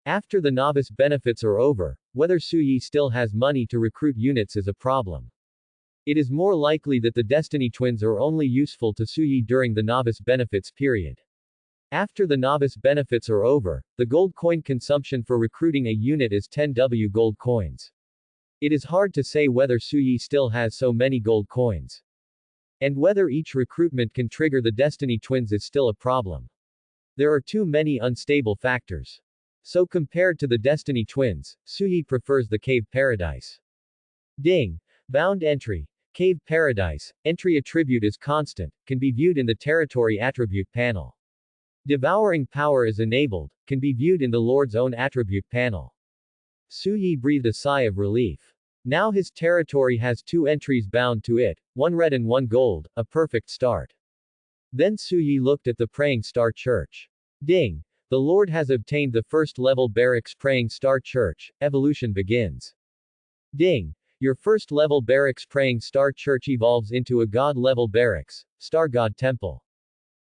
After the novice benefits are over, whether Suyi still has money to recruit units is a problem. It is more likely that the Destiny Twins are only useful to Suyi during the novice benefits period. After the novice benefits are over, the gold coin consumption for recruiting a unit is 10W gold coins. It is hard to say whether Suyi still has so many gold coins. And whether each recruitment can trigger the Destiny Twins is still a problem. There are too many unstable factors. So compared to the Destiny Twins, Suyi prefers the Cave Paradise. Ding. Bound entry. Cave Paradise. Entry attribute is constant, can be viewed in the territory attribute panel. Devouring power is enabled, can be viewed in the Lord's own attribute panel. Suyi breathed a sigh of relief. Now his territory has 2 entries bound to it, 1 red and 1 gold, a perfect start. Then Suyi looked at the Praying Star Church. Ding! The Lord has obtained the first level barracks Praying Star Church, evolution begins. Ding! Your first level barracks Praying Star Church evolves into a god level barracks, Star God Temple.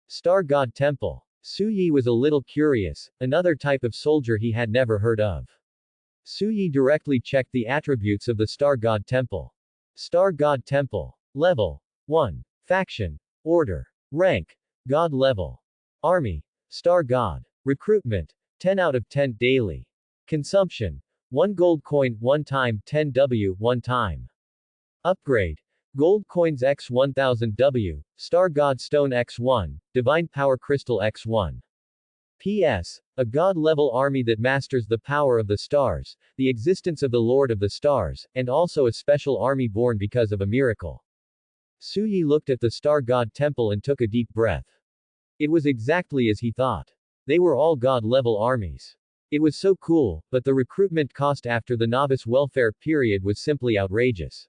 Star God Temple. Suyi was a little curious, another type of soldier he had never heard of. Suyi directly checked the attributes of the Star God Temple. Star God Temple. Level 1. Faction. Order. Rank. God level. Army. Star God. Recruitment. 10 out of 10 daily. Consumption. 1 gold coin 1 time 10W 1 time. Upgrade. Gold coins x 1000W, Star God Stone x1, Divine Power Crystal x1. P.S. A god-level army that masters the power of the stars, the existence of the Lord of the Stars, and also a special army born because of a miracle. Suyi looked at the Star God Temple and took a deep breath. It was exactly as he thought. They were all god-level armies. It was so cool, but the recruitment cost after the novice welfare period was simply outrageous.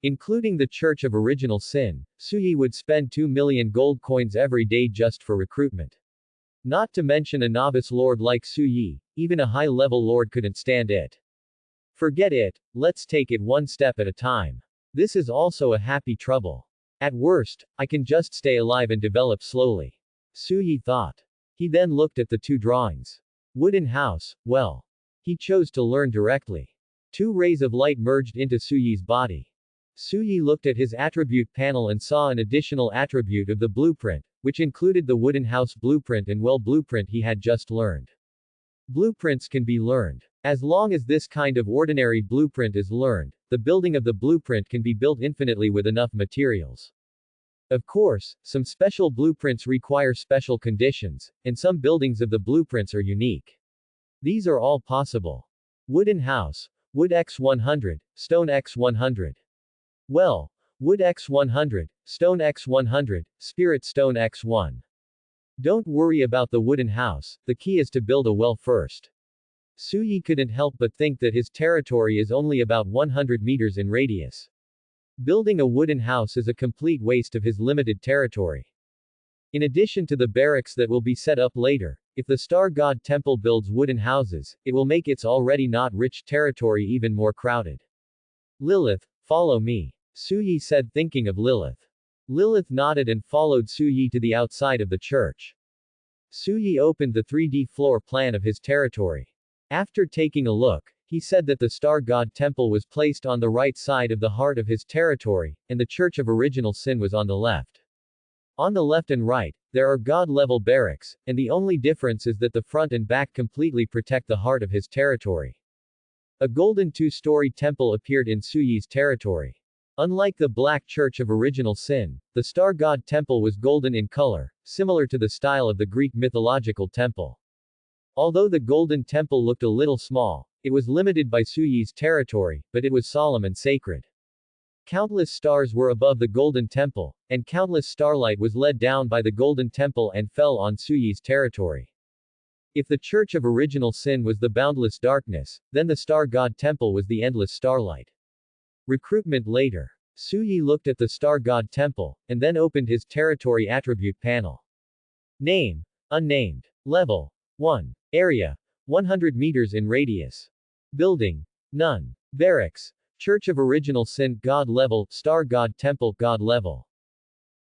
Including the Church of Original Sin, Suyi would spend 2 million gold coins every day just for recruitment. Not to mention a novice lord like Suyi, even a high-level lord couldn't stand it. Forget it, let's take it one step at a time. This is also a happy trouble. At worst, I can just stay alive and develop slowly. Suyi thought. He then looked at the 2 drawings. Wooden house, well. He chose to learn directly. 2 rays of light merged into Suyi's body. Suyi looked at his attribute panel and saw an additional attribute of the blueprint, which included the wooden house blueprint and well blueprint he had just learned. Blueprints can be learned. As long as this kind of ordinary blueprint is learned, the building of the blueprint can be built infinitely with enough materials. Of course, some special blueprints require special conditions, and some buildings of the blueprints are unique. These are all possible. Wooden house, wood x100, stone x100. Well, wood x100, stone x100, spirit stone x1. Don't worry about the wooden house, the key is to build a well first. Suyi couldn't help but think that his territory is only about 100 meters in radius. Building a wooden house is a complete waste of his limited territory. In addition to the barracks that will be set up later, if the Star God Temple builds wooden houses, it will make its already not rich territory even more crowded. Lilith, follow me. Suyi said, thinking of Lilith. Lilith nodded and followed Suyi to the outside of the church. Suyi opened the 3D floor plan of his territory. After taking a look, he said that the Star God Temple was placed on the right side of the heart of his territory, and the Church of Original Sin was on the left. On the left and right, there are God-level barracks, and the only difference is that the front and back completely protect the heart of his territory. A golden two-story temple appeared in Suyi's territory. Unlike the Black Church of Original Sin, the Star God Temple was golden in color, similar to the style of the Greek mythological temple. Although the Golden Temple looked a little small, it was limited by Suyi's territory, but it was solemn and sacred. Countless stars were above the Golden Temple, and countless starlight was led down by the Golden Temple and fell on Suyi's territory. If the Church of Original Sin was the boundless darkness, then the Star God Temple was the endless starlight. Recruitment later. Suyi looked at the Star God Temple, and then opened his territory attribute panel. Name. Unnamed. Level. 1. Area. 100 meters in radius. Building. None. Barracks. Church of Original Sin, God level, Star God Temple, God level.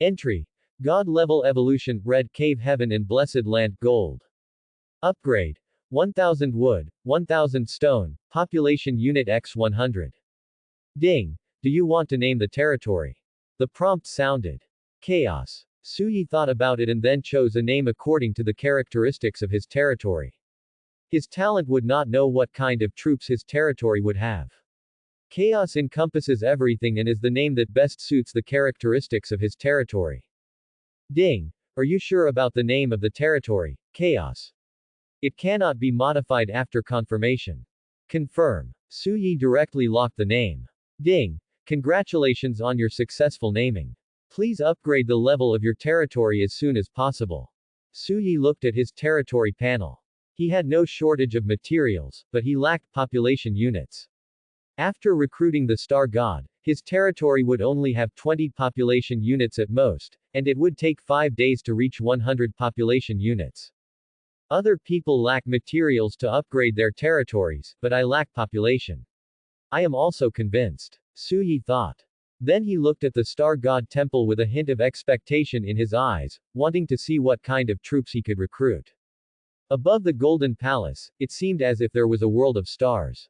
Entry. God level evolution, Red Cave Heaven and Blessed Land, Gold. Upgrade. 1000 wood, 1000 stone, population unit x 100. Ding. Do you want to name the territory? The prompt sounded. Chaos. Suyi thought about it and then chose a name according to the characteristics of his territory. His talent would not know what kind of troops his territory would have. Chaos encompasses everything and is the name that best suits the characteristics of his territory. Ding. Are you sure about the name of the territory, Chaos? It cannot be modified after confirmation. Confirm. Suyi directly locked the name. Ding. Congratulations on your successful naming. Please upgrade the level of your territory as soon as possible. Suyi looked at his territory panel. He had no shortage of materials, but he lacked population units. After recruiting the Star God, his territory would only have 20 population units at most, and it would take 5 days to reach 100 population units. Other people lack materials to upgrade their territories, but I lack population. I am also convinced. Suyi thought. Then he looked at the Star God Temple with a hint of expectation in his eyes, wanting to see what kind of troops he could recruit. Above the Golden Palace, it seemed as if there was a world of stars.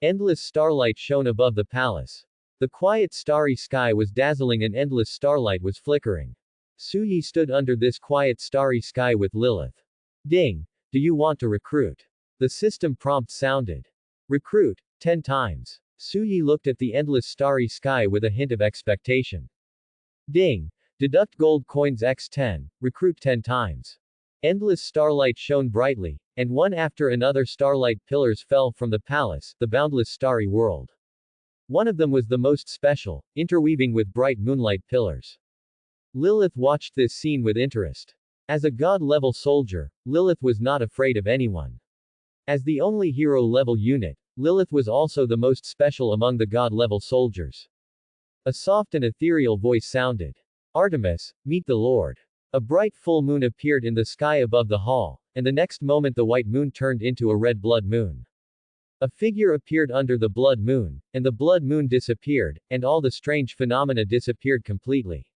Endless starlight shone above the palace. The quiet starry sky was dazzling and endless starlight was flickering. Suyi stood under this quiet starry sky with Lilith. Ding. Do you want to recruit? The system prompt sounded. Recruit. 10 times. Suyi looked at the endless starry sky with a hint of expectation. Ding. Deduct gold coins x 10, recruit 10 times. Endless starlight shone brightly, and one after another starlight pillars fell from the palace, the boundless starry world. One of them was the most special, interweaving with bright moonlight pillars. Lilith watched this scene with interest. As a god-level soldier, Lilith was not afraid of anyone. As the only hero-level unit, Lilith was also the most special among the god-level soldiers. A soft and ethereal voice sounded. Artemis, meet the Lord. A bright full moon appeared in the sky above the hall, and the next moment the white moon turned into a red blood moon. A figure appeared under the blood moon, and the blood moon disappeared, and all the strange phenomena disappeared completely.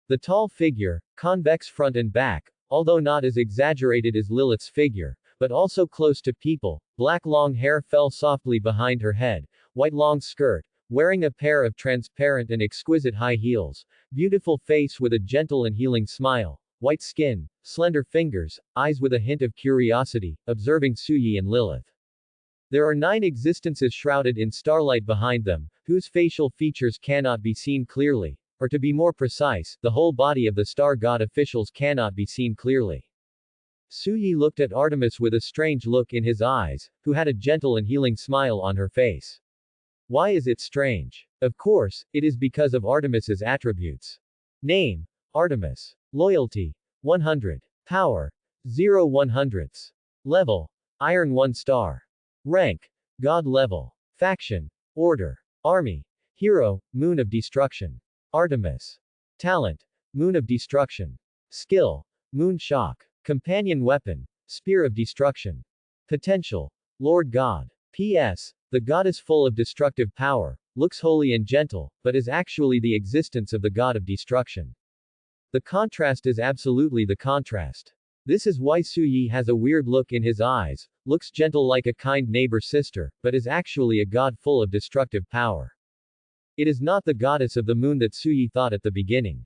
The tall figure, convex front and back, although not as exaggerated as Lilith's figure, but also close to people, black long hair fell softly behind her head, white long skirt, wearing a pair of transparent and exquisite high heels, beautiful face with a gentle and healing smile, white skin, slender fingers, eyes with a hint of curiosity, observing Suyi and Lilith. There are 9 existences shrouded in starlight behind them, whose facial features cannot be seen clearly, or to be more precise, the whole body of the star god officials cannot be seen clearly. Suyi looked at Artemis with a strange look in his eyes, who had a gentle and healing smile on her face. Why is it strange? Of course, it is because of Artemis's attributes. Name. Artemis. Loyalty. 100. Power. 0 100ths. Level. Iron 1 star. Rank. God level. Faction. Order. Army. Hero. Moon of Destruction. Artemis. Talent. Moon of Destruction. Skill. Moon Shock. Companion weapon. Spear of Destruction. Potential. Lord God. P.S. The god is full of destructive power, looks holy and gentle, but is actually the existence of the god of destruction. The contrast is absolutely the contrast. This is why Suyi has a weird look in his eyes, looks gentle like a kind neighbor sister, but is actually a god full of destructive power. It is not the goddess of the moon that Suyi thought at the beginning.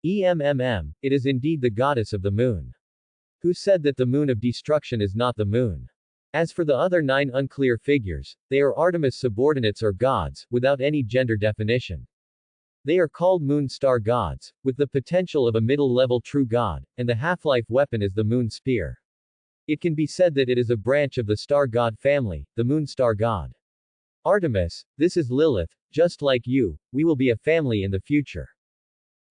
It is indeed the goddess of the moon. Who said that the moon of destruction is not the moon? As for the other 9 unclear figures, they are Artemis subordinates or gods, without any gender definition. They are called moon star gods, with the potential of a middle-level true god, and the half-life weapon is the moon spear. It can be said that it is a branch of the star god family, the moon star god. Artemis, this is Lilith, just like you, we will be a family in the future.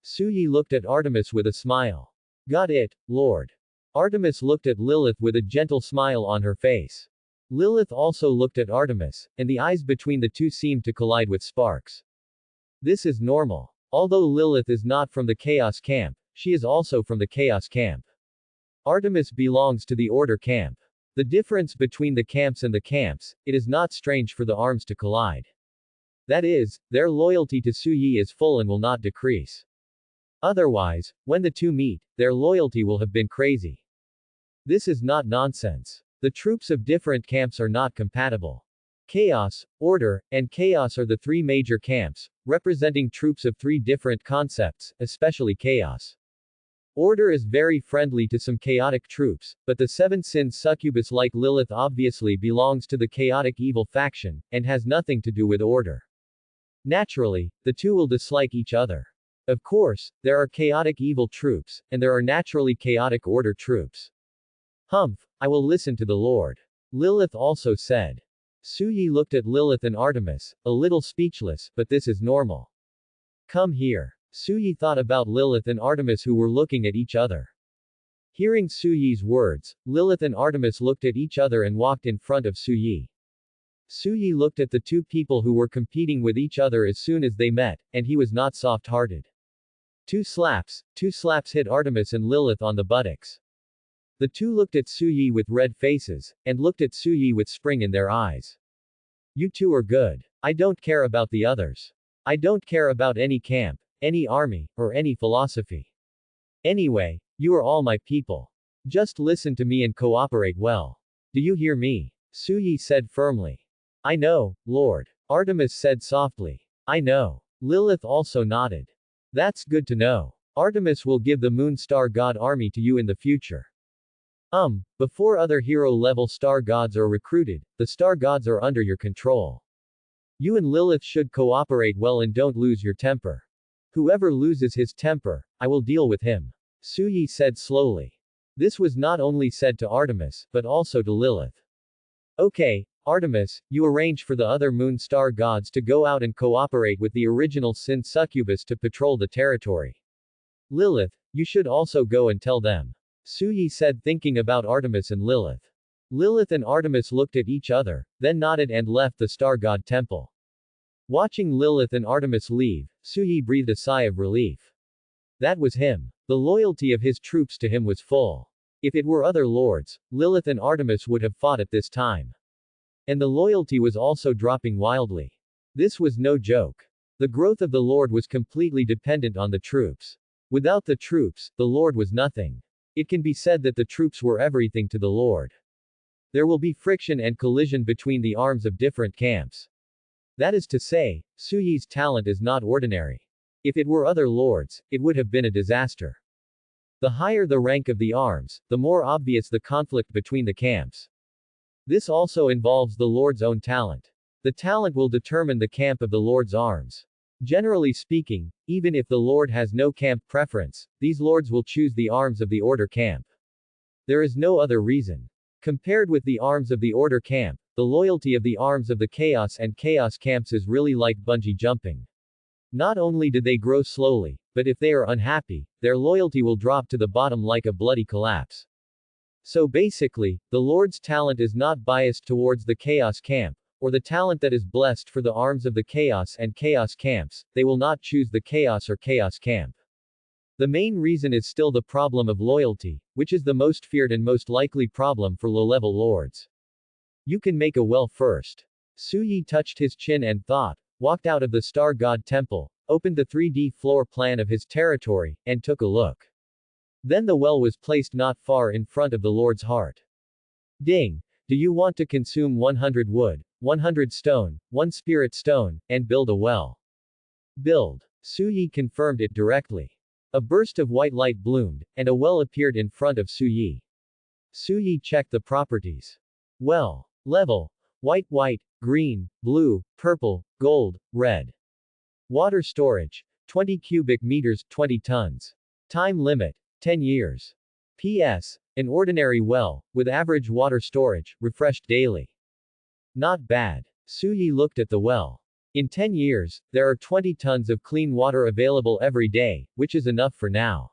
Suyi looked at Artemis with a smile. Got it, Lord. Artemis looked at Lilith with a gentle smile on her face. Lilith also looked at Artemis, and the eyes between the two seemed to collide with sparks. This is normal. Although Lilith is not from the Chaos Camp, she is also from the Chaos Camp. Artemis belongs to the Order Camp. The difference between the camps and the camps, it is not strange for the arms to collide. That is, their loyalty to Suyi is full and will not decrease. Otherwise, when the two meet, their loyalty will have been crazy. This is not nonsense. The troops of different camps are not compatible. Chaos, Order, and Chaos are the 3 major camps, representing troops of 3 different concepts, especially Chaos. Order is very friendly to some chaotic troops, but the 7-sin succubus like Lilith obviously belongs to the chaotic evil faction, and has nothing to do with Order. Naturally, the two will dislike each other. Of course, there are chaotic evil troops, and there are naturally chaotic Order troops. Humph, I will listen to the Lord. Lilith also said. Suyi looked at Lilith and Artemis, a little speechless, but this is normal. Come here. Suyi thought about Lilith and Artemis who were looking at each other. Hearing Suyi's words, Lilith and Artemis looked at each other and walked in front of Suyi. Suyi looked at the 2 people who were competing with each other as soon as they met, and he was not soft-hearted. 2 slaps hit Artemis and Lilith on the buttocks. The 2 looked at Suyi with red faces, and looked at Suyi with spring in their eyes. You 2 are good. I don't care about the others. I don't care about any camp, any army, or any philosophy. Anyway, you are all my people. Just listen to me and cooperate well. Do you hear me? Suyi said firmly. I know, Lord. Artemis said softly. I know. Lilith also nodded. That's good to know. Artemis will give the Moon Star God army to you in the future. Before other hero-level star gods are recruited, the star gods are under your control. You and Lilith should cooperate well and don't lose your temper. Whoever loses his temper, I will deal with him. Suyi said slowly. This was not only said to Artemis, but also to Lilith. Okay, Artemis, you arrange for the other moon star gods to go out and cooperate with the original Sin Succubus to patrol the territory. Lilith, you should also go and tell them. Suyi said, thinking about Artemis and Lilith. Lilith and Artemis looked at each other, then nodded and left the star god temple. Watching Lilith and Artemis leave, Suyi breathed a sigh of relief. That was him. The loyalty of his troops to him was full. If it were other lords, Lilith and Artemis would have fought at this time. And the loyalty was also dropping wildly. This was no joke. The growth of the Lord was completely dependent on the troops. Without the troops, the Lord was nothing. It can be said that the troops were everything to the Lord. There will be friction and collision between the arms of different camps. That is to say, Suyi's talent is not ordinary. If it were other lords, it would have been a disaster. The higher the rank of the arms, the more obvious the conflict between the camps. This also involves the Lord's own talent. The talent will determine the camp of the Lord's arms. Generally speaking, even if the Lord has no camp preference, these lords will choose the arms of the Order camp. There is no other reason. Compared with the arms of the Order camp, the loyalty of the arms of the Chaos and Chaos camps is really like bungee jumping. Not only do they grow slowly, but if they are unhappy, their loyalty will drop to the bottom like a bloody collapse. So basically, the Lord's talent is not biased towards the Chaos Camp, or the talent that is blessed for the arms of the Chaos and Chaos Camps, they will not choose the Chaos or Chaos Camp. The main reason is still the problem of loyalty, which is the most feared and most likely problem for low-level lords. You can make a well first. Su Yi touched his chin and thought, walked out of the Star God Temple, opened the 3D floor plan of his territory, and took a look. Then the well was placed not far in front of the Lord's heart. Ding! Do you want to consume 100 wood, 100 stone, 1 spirit stone, and build a well? Build. Su Yi confirmed it directly. A burst of white light bloomed, and a well appeared in front of Su Yi. Su Yi checked the properties. Well. Level. White, green, blue, purple, gold, red. Water storage. 20 cubic meters, 20 tons. Time limit. 10 years. P.S. An ordinary well, with average water storage, refreshed daily. Not bad. Su Yi looked at the well. In 10 years, there are 20 tons of clean water available every day, which is enough for now.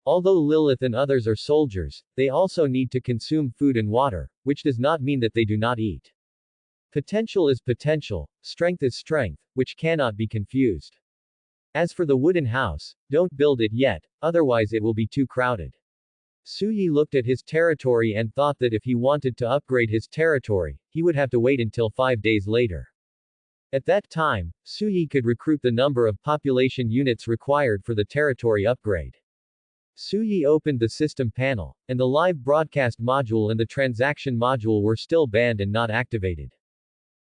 Although Lilith and others are soldiers, they also need to consume food and water, which does not mean that they do not eat. Potential is potential, strength is strength, which cannot be confused. As for the wooden house, don't build it yet, otherwise it will be too crowded. Su Yi looked at his territory and thought that if he wanted to upgrade his territory, he would have to wait until 5 days later. At that time, Su Yi could recruit the number of population units required for the territory upgrade. Su Yi opened the system panel, and the live broadcast module and the transaction module were still banned and not activated.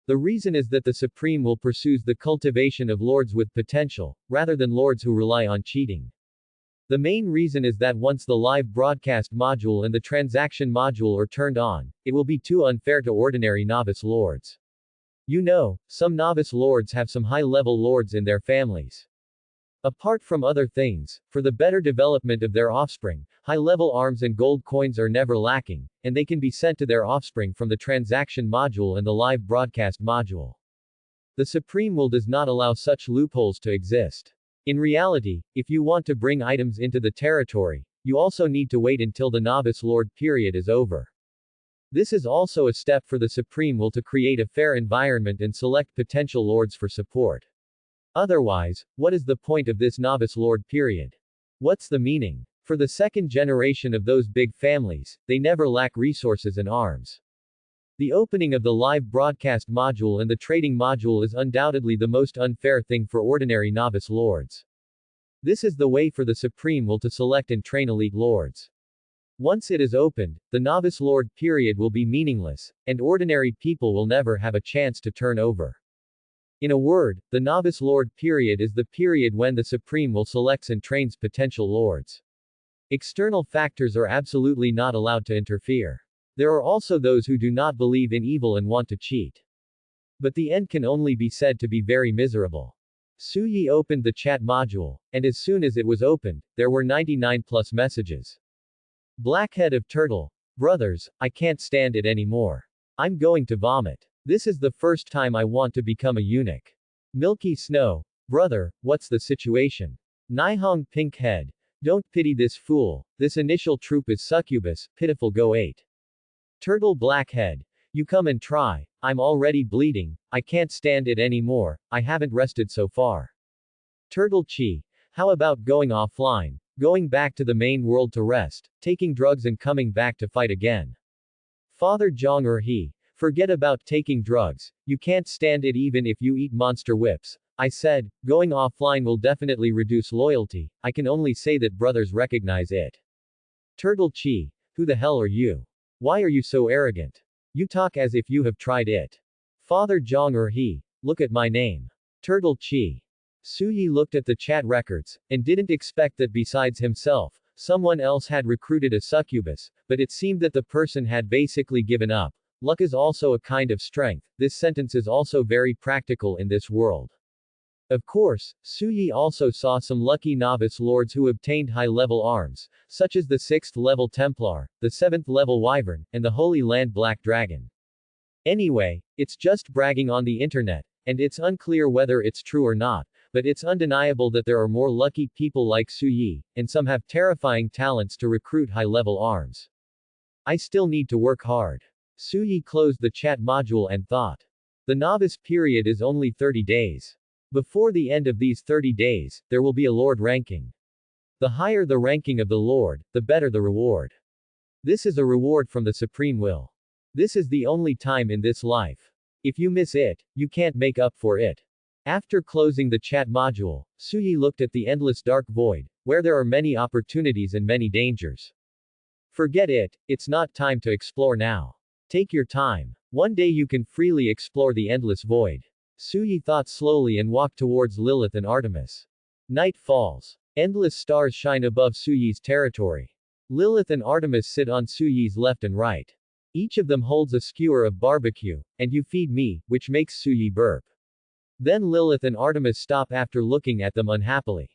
The reason is that the Supreme will pursue the cultivation of lords with potential, rather than lords who rely on cheating. The main reason is that once the live broadcast module and the transaction module are turned on, it will be too unfair to ordinary novice lords. You know, some novice lords have some high-level lords in their families. Apart from other things, for the better development of their offspring, high-level arms and gold coins are never lacking, and they can be sent to their offspring from the transaction module and the live broadcast module. The Supreme Will does not allow such loopholes to exist. In reality, if you want to bring items into the territory, you also need to wait until the novice lord period is over. This is also a step for the Supreme Will to create a fair environment and select potential lords for support. Otherwise, what is the point of this novice lord period? What's the meaning? For the second generation of those big families, they never lack resources and arms. The opening of the live broadcast module and the trading module is undoubtedly the most unfair thing for ordinary novice lords. This is the way for the Supreme Will to select and train elite lords. Once it is opened, the novice lord period will be meaningless, and ordinary people will never have a chance to turn over. In a word, the novice lord period is the period when the Supreme Will selects and trains potential lords. External factors are absolutely not allowed to interfere. There are also those who do not believe in evil and want to cheat. But the end can only be said to be very miserable. Su Yi opened the chat module, and as soon as it was opened, there were 99 plus messages. Blackhead of Turtle. Brothers, I can't stand it anymore. I'm going to vomit. This is the first time I want to become a eunuch. Milky Snow. Brother, what's the situation? Nihong Pink Head. Don't pity this fool, this initial troop is succubus, pitiful go 8. Turtle Blackhead. You come and try, I'm already bleeding, I can't stand it anymore, I haven't rested so far. Turtle Chi. How about going offline, going back to the main world to rest, taking drugs and coming back to fight again? Father Zhang or he. Forget about taking drugs, you can't stand it even if you eat monster whips. I said, going offline will definitely reduce loyalty, I can only say that brothers recognize it. Turtle Chi. Who the hell are you? Why are you so arrogant? You talk as if you have tried it. Father Zhang or he. Look at my name. Turtle Chi. Su Yi looked at the chat records, and didn't expect that besides himself, someone else had recruited a succubus, but it seemed that the person had basically given up. Luck is also a kind of strength, this sentence is also very practical in this world. Of course, Su Yi also saw some lucky novice lords who obtained high-level arms, such as the 6th-level Templar, the 7th-level Wyvern, and the Holy Land Black Dragon. Anyway, it's just bragging on the internet, and it's unclear whether it's true or not, but it's undeniable that there are more lucky people like Su Yi, and some have terrifying talents to recruit high-level arms. I still need to work hard. Suyi closed the chat module and thought. The novice period is only 30 days. Before the end of these 30 days, there will be a lord ranking. The higher the ranking of the lord, the better the reward. This is a reward from the supreme will. This is the only time in this life. If you miss it, you can't make up for it. After closing the chat module, Suyi looked at the endless dark void, where there are many opportunities and many dangers. Forget it, it's not time to explore now. Take your time. One day you can freely explore the endless void. Suyi thought slowly and walked towards Lilith and Artemis. Night falls. Endless stars shine above Suyi's territory. Lilith and Artemis sit on Suyi's left and right. Each of them holds a skewer of barbecue, and you feed me, which makes Suyi burp. Then Lilith and Artemis stop after looking at them unhappily.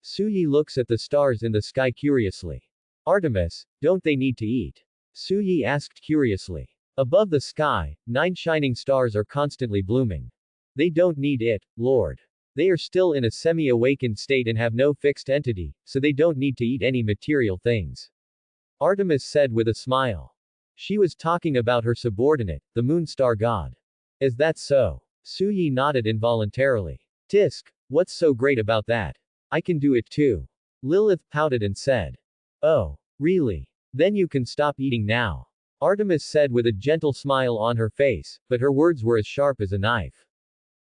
Suyi looks at the stars in the sky curiously. Artemis, don't they need to eat? Suyi asked curiously. Above the sky, 9 shining stars are constantly blooming. They don't need it, Lord. They are still in a semi-awakened state and have no fixed entity, so they don't need to eat any material things. Artemis said with a smile. She was talking about her subordinate, the moon star god. Is that so? Suyi nodded involuntarily. Tisk, what's so great about that? I can do it too. Lilith pouted and said. Oh, really? Then you can stop eating now. Artemis said with a gentle smile on her face, but her words were as sharp as a knife.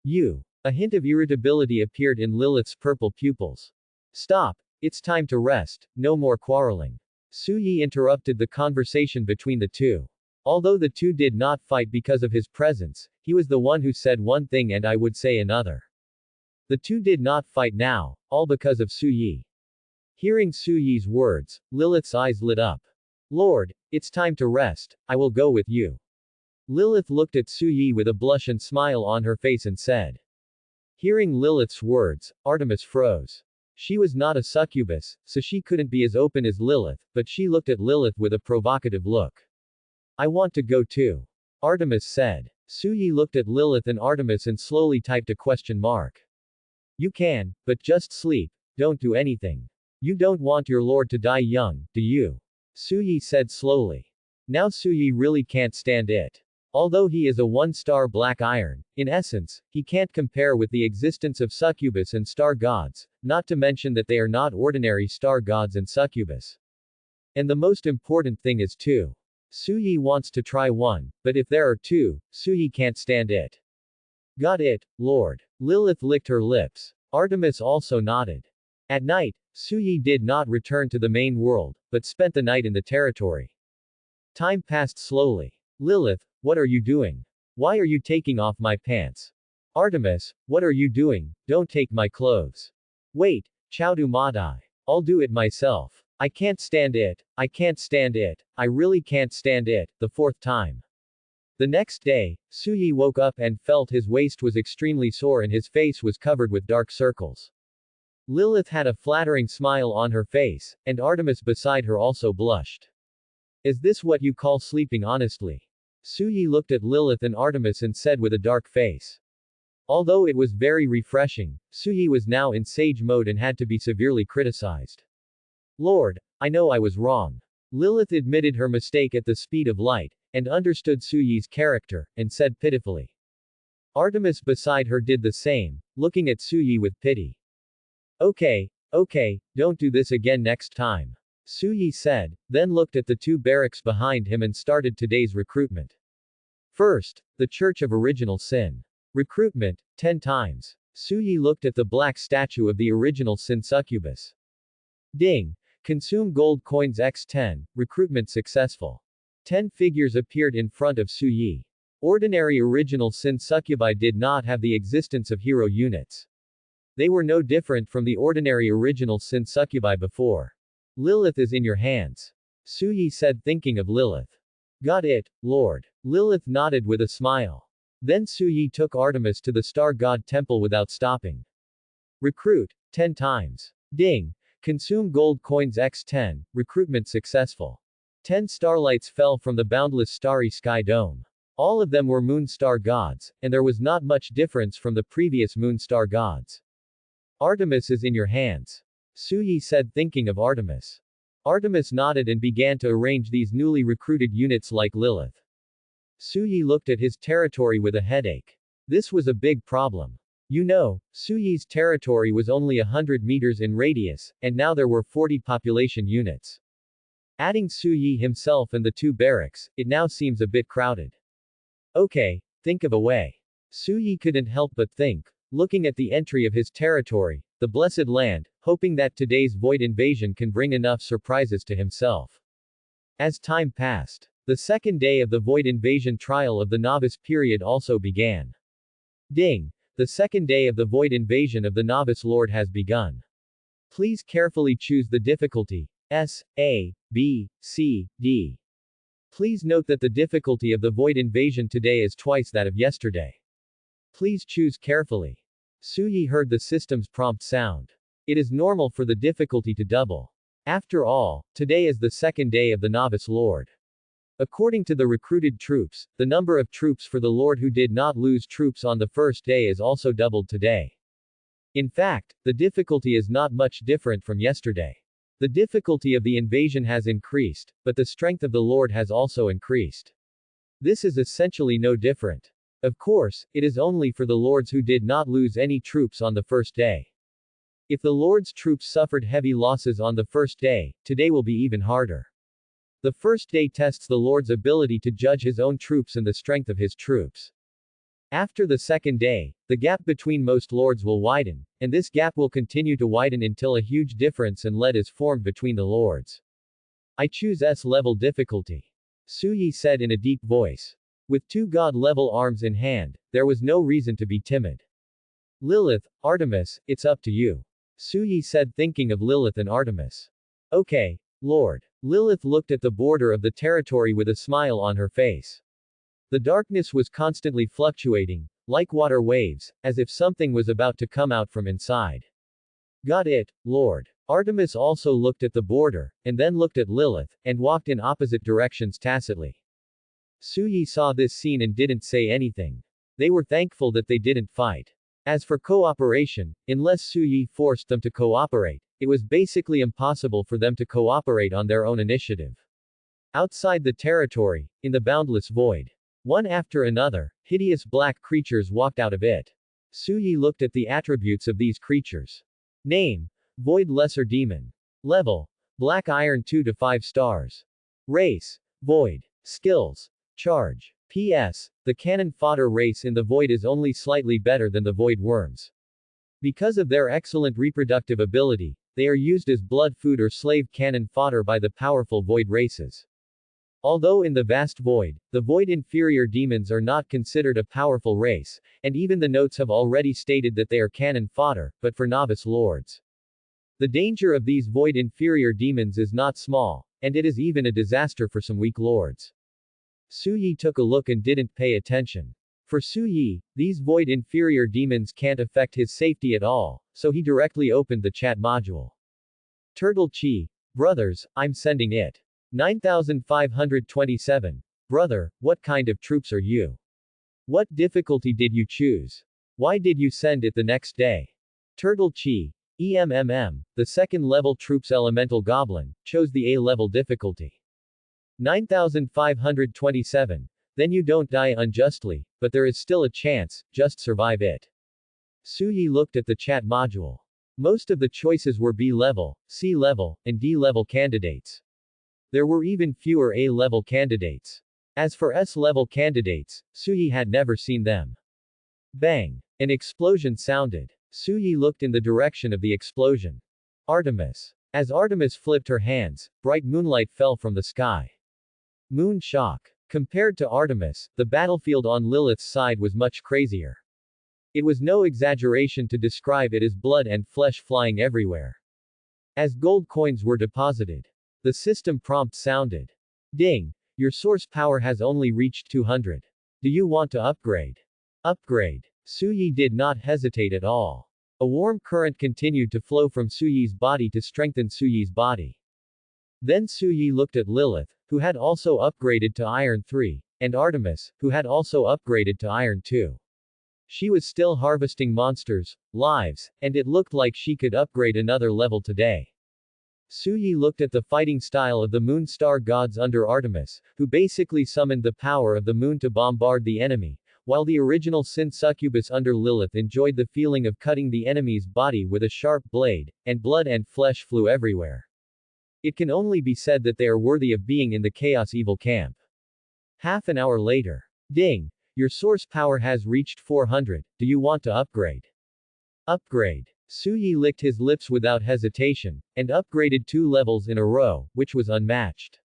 You. A hint of irritability appeared in Lilith's purple pupils. Stop. It's time to rest, no more quarreling. Suyi interrupted the conversation between the two. Although the two did not fight because of his presence, he was the one who said one thing and I would say another. The two did not fight now, all because of Suyi. Hearing Suyi's words, Lilith's eyes lit up. Lord, it's time to rest, I will go with you. Lilith looked at Suyi with a blush and smile on her face and said. Hearing Lilith's words, Artemis froze. She was not a succubus, so she couldn't be as open as Lilith, but she looked at Lilith with a provocative look. I want to go too. Artemis said. Suyi looked at Lilith and Artemis and slowly typed a question mark. You can, but just sleep, don't do anything. You don't want your lord to die young, do you? Suyi said slowly. Now Suyi really can't stand it. Although he is a one-star black iron, in essence, he can't compare with the existence of succubus and star gods, not to mention that they are not ordinary star gods and succubus. And the most important thing is two. Suyi wants to try one, but if there are two, Suyi can't stand it. Got it, Lord. Lilith licked her lips. Artemis also nodded. At night, Suyi did not return to the main world, but spent the night in the territory. Time passed slowly. Lilith, what are you doing? Why are you taking off my pants? Artemis, what are you doing? Don't take my clothes. Wait, Chowdu Madai. I'll do it myself. I can't stand it. I can't stand it. I really can't stand it, the 4th time. The next day, Suyi woke up and felt his waist was extremely sore and his face was covered with dark circles. Lilith had a flattering smile on her face, and Artemis beside her also blushed. Is this what you call sleeping honestly? Suyi looked at Lilith and Artemis and said with a dark face. Although it was very refreshing, Suyi was now in sage mode and had to be severely criticized. Lord, I know I was wrong. Lilith admitted her mistake at the speed of light, and understood Suyi's character, and said pitifully. Artemis beside her did the same, looking at Suyi with pity. Okay, don't do this again next time. Suyi said, then looked at the 2 barracks behind him and started today's recruitment. First, the Church of Original Sin. Recruitment, 10 times. Suyi looked at the black statue of the original Sin succubus. Ding. Consume gold coins x10, recruitment successful. 10 figures appeared in front of Suyi. Ordinary original Sin succubi did not have the existence of hero units. They were no different from the ordinary original Sin succubi before. Lilith is in your hands. Suyi said thinking of Lilith. Got it, Lord. Lilith nodded with a smile. Then Suyi took Artemis to the Star God Temple without stopping. Recruit, 10 times. Ding. Consume gold coins x10, recruitment successful. 10 starlights fell from the boundless starry sky dome. All of them were moon star gods, and there was not much difference from the previous moon star gods. Artemis is in your hands. Suyi said thinking of Artemis. Artemis nodded and began to arrange these newly recruited units like Lilith. Suyi looked at his territory with a headache. This was a big problem. You know, Suyi's territory was only 100 meters in radius, and now there were 40 population units. Adding Suyi himself and the 2 barracks, it now seems a bit crowded. Okay, think of a way. Suyi couldn't help but think, looking at the entry of his territory, the Blessed Land, hoping that today's void invasion can bring enough surprises to himself. As time passed, the second day of the void invasion trial of the novice period also began. Ding! The second day of the void invasion of the novice lord has begun. Please carefully choose the difficulty, S, A, B, C, D. Please note that the difficulty of the void invasion today is twice that of yesterday. Please choose carefully. Suyi heard the system's prompt sound. It is normal for the difficulty to double. After all, today is the second day of the novice lord. According to the recruited troops, the number of troops for the lord who did not lose troops on the first day is also doubled today. In fact, the difficulty is not much different from yesterday. The difficulty of the invasion has increased, but the strength of the lord has also increased. This is essentially no different. Of course, it is only for the lords who did not lose any troops on the first day. If the lord's troops suffered heavy losses on the first day, today will be even harder. The first day tests the lord's ability to judge his own troops and the strength of his troops. After the second day, the gap between most lords will widen, and this gap will continue to widen until a huge difference and lead is formed between the lords. I choose S-level difficulty. Suyi said in a deep voice. With 2 god-level arms in hand, there was no reason to be timid. Lilith, Artemis, it's up to you. Suyi said, thinking of Lilith and Artemis. Okay, Lord. Lilith looked at the border of the territory with a smile on her face. The darkness was constantly fluctuating, like water waves, as if something was about to come out from inside. Got it, Lord. Artemis also looked at the border, and then looked at Lilith, and walked in opposite directions tacitly. Suyi saw this scene and didn't say anything. They were thankful that they didn't fight. As for cooperation, unless Suyi forced them to cooperate, it was basically impossible for them to cooperate on their own initiative. Outside the territory, in the boundless void, one after another, hideous black creatures walked out of it. Suyi looked at the attributes of these creatures. Name: Void Lesser Demon. Level: Black Iron 2 to 5 stars. Race: Void. Skills: Charge. PS. The cannon fodder race in the Void is only slightly better than the Void Worms. Because of their excellent reproductive ability, they are used as blood food or slave cannon fodder by the powerful Void races. Although in the vast Void, the Void inferior demons are not considered a powerful race, and even the notes have already stated that they are cannon fodder, but for novice lords. The danger of these Void inferior demons is not small, and it is even a disaster for some weak lords. Suyi took a look and didn't pay attention. For Suyi, these Void inferior demons can't affect his safety at all, so he directly opened the chat module. Turtle Chi. Brothers, I'm sending it. 9527. Brother, what kind of troops are you? What difficulty did you choose? Why did you send it the next day? Turtle Chi. The second level troops elemental goblin, chose the A-level difficulty. 9527. Then you don't die unjustly, but there is still a chance, just survive it. Suyi looked at the chat module. Most of the choices were B-level, C-level, and D-level candidates. There were even fewer A-level candidates. As for S-level candidates, Suyi had never seen them. Bang! An explosion sounded. Suyi looked in the direction of the explosion. Artemis. As Artemis flipped her hands, bright moonlight fell from the sky. Moon shock. Compared to Artemis, the battlefield on Lilith's side was much crazier. It was no exaggeration to describe it as blood and flesh flying everywhere. As gold coins were deposited, the system prompt sounded. Ding! Your source power has only reached 200. Do you want to upgrade? Upgrade. Suyi did not hesitate at all. A warm current continued to flow from Suyi's body to strengthen Suyi's body. Then Suyi looked at Lilith, who had also upgraded to Iron 3, and Artemis, who had also upgraded to Iron 2. She was still harvesting monsters, lives, and it looked like she could upgrade another level today. Suyi looked at the fighting style of the moon star gods under Artemis, who basically summoned the power of the moon to bombard the enemy, while the original Sin succubus under Lilith enjoyed the feeling of cutting the enemy's body with a sharp blade, and blood and flesh flew everywhere. It can only be said that they are worthy of being in the Chaos Evil camp. Half an hour later. Ding! Your source power has reached 400, do you want to upgrade? Upgrade. Suyi licked his lips without hesitation, and upgraded 2 levels in a row, which was unmatched.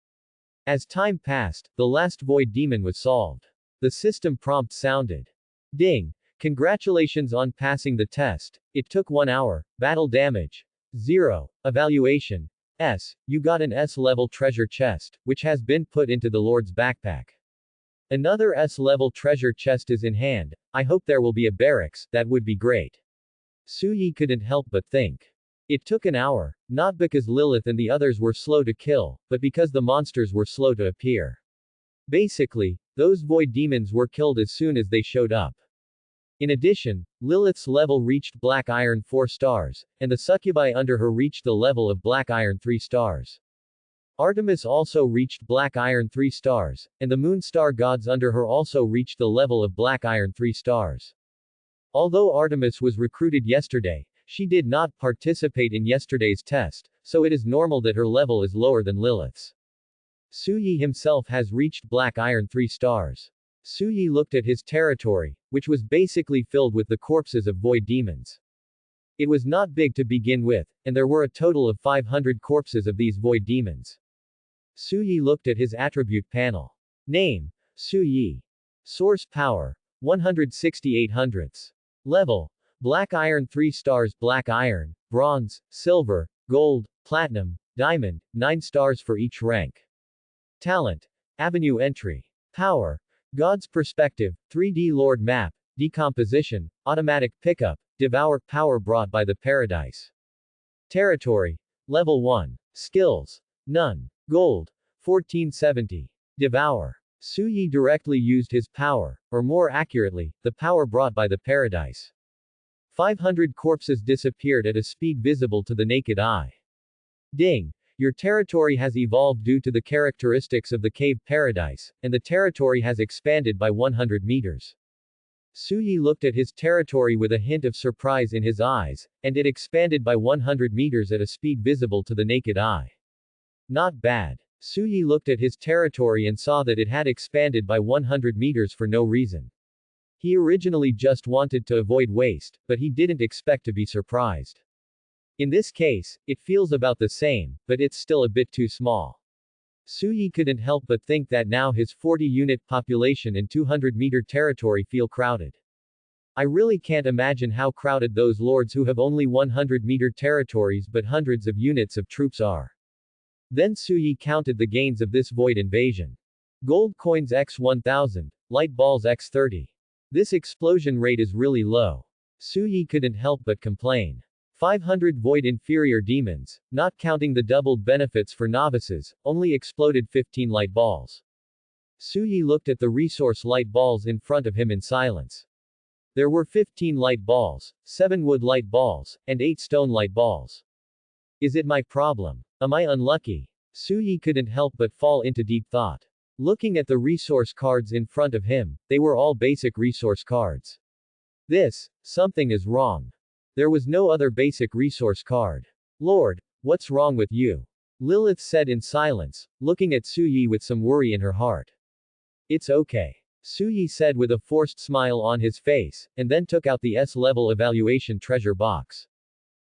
As time passed, the last void demon was solved. The system prompt sounded. Ding! Congratulations on passing the test, it took 1 hour, battle damage. 0. Evaluation. S. You got an S-level treasure chest, which has been put into the Lord's backpack. Another S-level treasure chest is in hand, I hope there will be a barracks, that would be great. Suyi couldn't help but think. It took an hour, not because Lilith and the others were slow to kill, but because the monsters were slow to appear. Basically, those void demons were killed as soon as they showed up. In addition, Lilith's level reached Black Iron 4 stars, and the succubi under her reached the level of Black Iron 3 stars. Artemis also reached Black Iron 3 stars, and the moon star gods under her also reached the level of Black Iron 3 stars. Although Artemis was recruited yesterday, she did not participate in yesterday's test, so it is normal that her level is lower than Lilith's. Suyi himself has reached Black Iron 3 stars. Suyi looked at his territory, which was basically filled with the corpses of void demons. It was not big to begin with, and there were a total of 500 corpses of these void demons. Suyi looked at his attribute panel. Name: Suyi. Source power: 168 hundredths. Level: Black Iron 3 stars, Black Iron, Bronze, Silver, Gold, Platinum, Diamond, 9 stars for each rank. Talent: Avenue Entry. Power: God's Perspective, 3D Lord Map, Decomposition, Automatic Pickup, Devour, Power brought by the Paradise. Territory: Level 1. Skills: None. Gold: 1470. Devour. Suyi directly used his power, or more accurately, the power brought by the Paradise. 500 corpses disappeared at a speed visible to the naked eye. Ding! Your territory has evolved due to the characteristics of the cave paradise, and the territory has expanded by 100 meters. Suyi looked at his territory with a hint of surprise in his eyes, and it expanded by 100 meters at a speed visible to the naked eye. Not bad. Suyi looked at his territory and saw that it had expanded by 100 meters for no reason. He originally just wanted to avoid waste, but he didn't expect to be surprised. In this case, it feels about the same, but it's still a bit too small. Suyi couldn't help but think that now his 40-unit population and 200-meter territory feel crowded. I really can't imagine how crowded those lords who have only 100-meter territories but hundreds of units of troops are. Then Suyi counted the gains of this void invasion. Gold coins x 1000, light balls x 30. This explosion rate is really low. Suyi couldn't help but complain. 500 void inferior demons, not counting the doubled benefits for novices, only exploded 15 light balls. Suyi looked at the resource light balls in front of him in silence. There were 15 light balls, 7 wood light balls, and 8 stone light balls. Is it my problem? Am I unlucky? Suyi couldn't help but fall into deep thought. Looking at the resource cards in front of him, they were all basic resource cards. Something is wrong. There was no other basic resource card. Lord, what's wrong with you? Lilith said in silence, looking at Suyi with some worry in her heart. It's okay. Suyi said with a forced smile on his face, and then took out the S-level evaluation treasure box.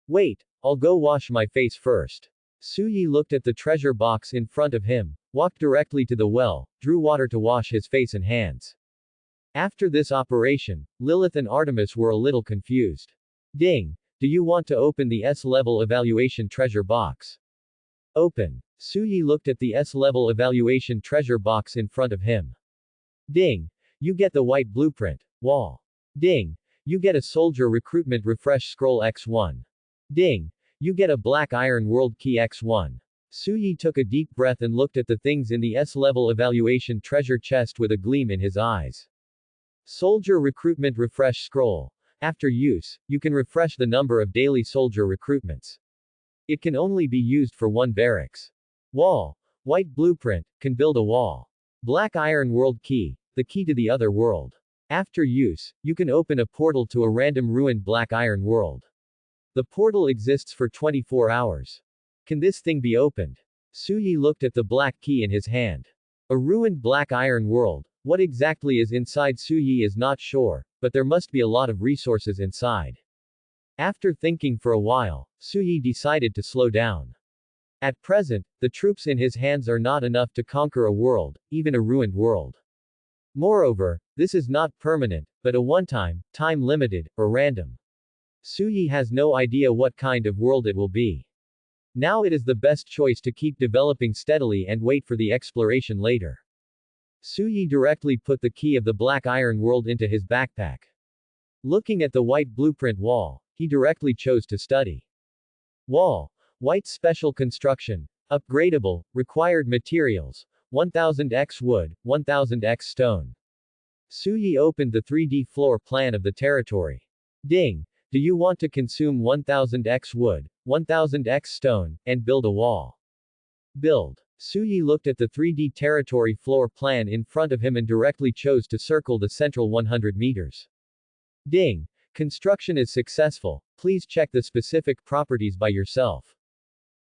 Wait, I'll go wash my face first. Suyi looked at the treasure box in front of him, walked directly to the well, drew water to wash his face and hands. After this operation, Lilith and Artemis were a little confused. Ding! Do you want to open the S-level evaluation treasure box? Open. Suyi looked at the S-level evaluation treasure box in front of him. Ding! You get the white blueprint. Wall. Ding! You get a soldier recruitment refresh scroll X1. Ding! You get a black iron world key X1. Suyi took a deep breath and looked at the things in the S-level evaluation treasure chest with a gleam in his eyes. Soldier recruitment refresh scroll. After use, you can refresh the number of daily soldier recruitments. It can only be used for one barracks. Wall. White blueprint, can build a wall. Black iron world key, the key to the other world. After use, you can open a portal to a random ruined black iron world. The portal exists for 24 hours. Can this thing be opened? Suyi looked at the black key in his hand. A ruined black iron world. What exactly is inside Suyi is not sure, but there must be a lot of resources inside. After thinking for a while, Suyi decided to slow down. At present, the troops in his hands are not enough to conquer a world, even a ruined world. Moreover, this is not permanent, but a one-time, time-limited, or random. Suyi has no idea what kind of world it will be. Now it is the best choice to keep developing steadily and wait for the exploration later. Suyi directly put the key of the black iron world into his backpack. Looking at the white blueprint wall, he directly chose to study. Wall. White special construction. Upgradable. Required materials. 1000x wood, 1000x stone. Suyi opened the 3D floor plan of the territory. Ding. Do you want to consume 1000x wood, 1000x stone, and build a wall? Build. Suyi looked at the 3D territory floor plan in front of him and directly chose to circle the central 100 meters. Ding. Construction is successful. Please check the specific properties by yourself.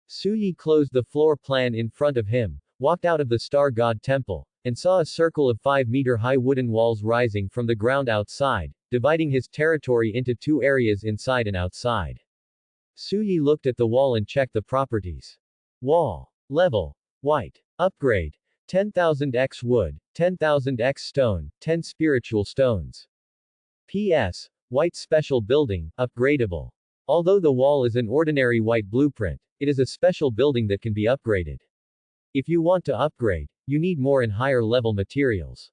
Suyi closed the floor plan in front of him, walked out of the Star God Temple, and saw a circle of 5-meter-high wooden walls rising from the ground outside, dividing his territory into two areas inside and outside. Suyi looked at the wall and checked the properties. Wall. Level. White. Upgrade. 10,000x wood, 10,000x stone, 10 spiritual stones. PS. White special building, upgradable. Although the wall is an ordinary white blueprint, it is a special building that can be upgraded. If you want to upgrade, you need more and higher level materials.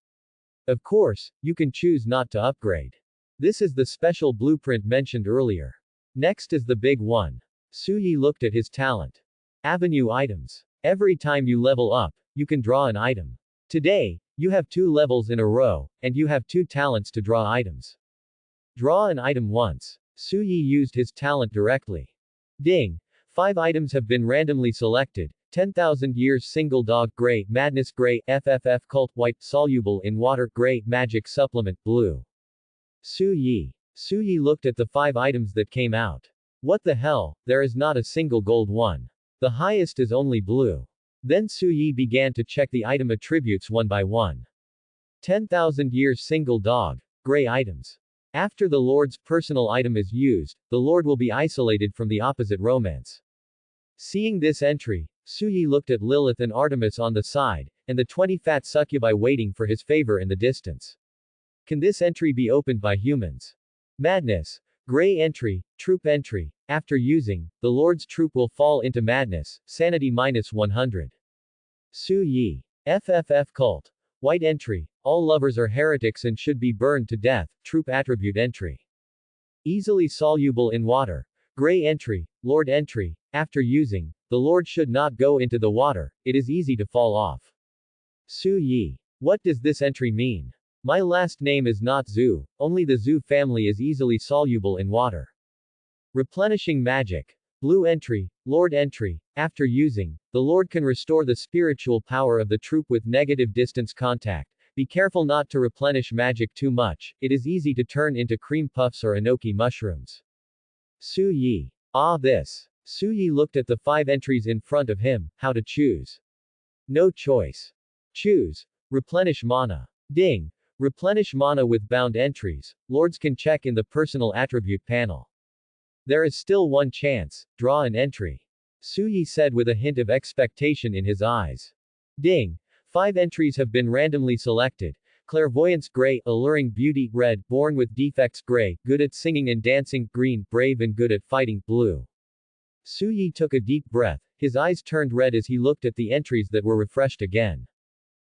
Of course, you can choose not to upgrade. This is the special blueprint mentioned earlier. Next is the big one. Suyi looked at his talent. Avenue items. Every time you level up, you can draw an item. Today, you have 2 levels in a row, and you have 2 talents to draw items. Draw an item once. Suyi used his talent directly. Ding. 5 items have been randomly selected. 10,000 years single dog gray, madness gray, FFF cult white, soluble in water gray, magic supplement blue. Suyi. Suyi looked at the 5 items that came out. What the hell, there is not a single gold one. The highest is only blue. Then Suyi began to check the item attributes one by one. 10,000 years single dog, gray items. After the Lord's personal item is used, the Lord will be isolated from the opposite romance. Seeing this entry, Suyi looked at Lilith and Artemis on the side, and the 20 fat succubi waiting for his favor in the distance. Can this entry be opened by humans? Madness. Gray entry, troop entry. After using, the Lord's troop will fall into madness, sanity -100. Suyi. FFF cult. White entry. All lovers are heretics and should be burned to death, troop attribute entry. Easily soluble in water. Gray entry, Lord entry. After using, the Lord should not go into the water, it is easy to fall off. Suyi. What does this entry mean? My last name is not Zhu, only the Zhu family is easily soluble in water. Replenishing magic. Blue entry, Lord entry. After using, the Lord can restore the spiritual power of the troop with negative distance contact. Be careful not to replenish magic too much, it is easy to turn into cream puffs or enoki mushrooms. Suyi. Ah this. Suyi looked at the 5 entries in front of him, how to choose. No choice. Choose. Replenish mana. Ding. Replenish mana with bound entries, Lords can check in the personal attribute panel. There is still one chance, draw an entry. Suyi said with a hint of expectation in his eyes. Ding. 5 entries have been randomly selected. Clairvoyance gray, alluring beauty red, born with defects gray, good at singing and dancing green, brave and good at fighting blue. Suyi took a deep breath, his eyes turned red as he looked at the entries that were refreshed again.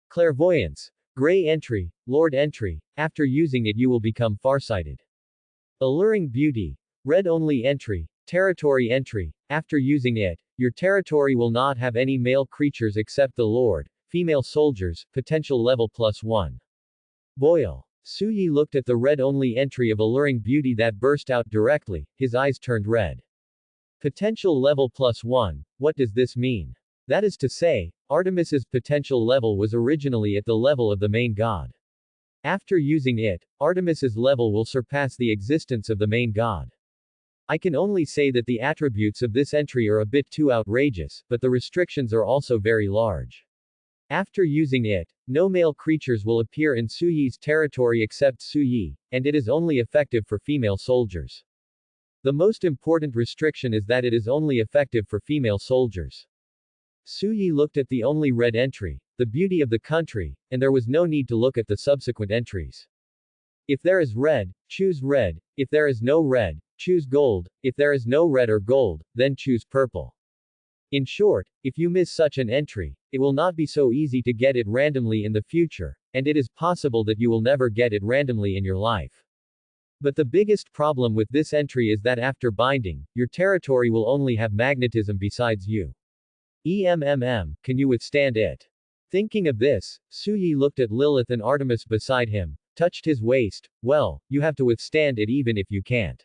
Clairvoyance. Gray entry, Lord entry, after using it you will become farsighted. Alluring beauty. Red only entry, territory entry, after using it, your territory will not have any male creatures except the Lord, female soldiers, potential level +1. Boil. Suyi looked at the red only entry of alluring beauty that burst out directly, his eyes turned red. Potential level +1, what does this mean? That is to say, Artemis's potential level was originally at the level of the main god. After using it, Artemis's level will surpass the existence of the main god. I can only say that the attributes of this entry are a bit too outrageous, but the restrictions are also very large. After using it, no male creatures will appear in Suyi's territory except Suyi, and it is only effective for female soldiers. The most important restriction is that it is only effective for female soldiers. Suyi looked at the only red entry, the beauty of the country, and there was no need to look at the subsequent entries. If there is red, choose red; if there is no red, choose gold; if there is no red or gold, then choose purple. In short, if you miss such an entry, it will not be so easy to get it randomly in the future, and it is possible that you will never get it randomly in your life. But the biggest problem with this entry is that after binding, your territory will only have magnetism besides you. Can you withstand it? Thinking of this, Suyi looked at Lilith and Artemis beside him, touched his waist. Well, you have to withstand it even if you can't.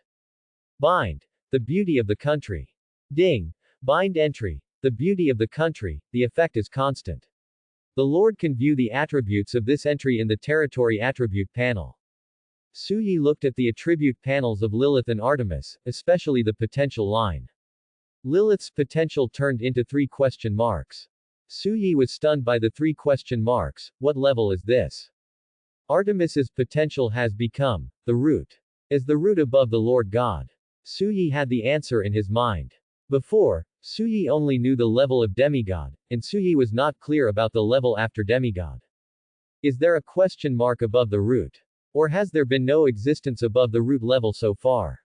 Bind. The beauty of the country. Ding. Bind entry. The beauty of the country, the effect is constant. The Lord can view the attributes of this entry in the territory attribute panel. Suyi looked at the attribute panels of Lilith and Artemis, especially the potential line. Lilith's potential turned into 3 question marks. Suyi was stunned by the 3 question marks. What level is this? Artemis's potential has become the root. Is the root above the Lord God? Suyi had the answer in his mind. Before, Suyi only knew the level of demigod, and Suyi was not clear about the level after demigod. Is there a question mark above the root? Or has there been no existence above the root level so far?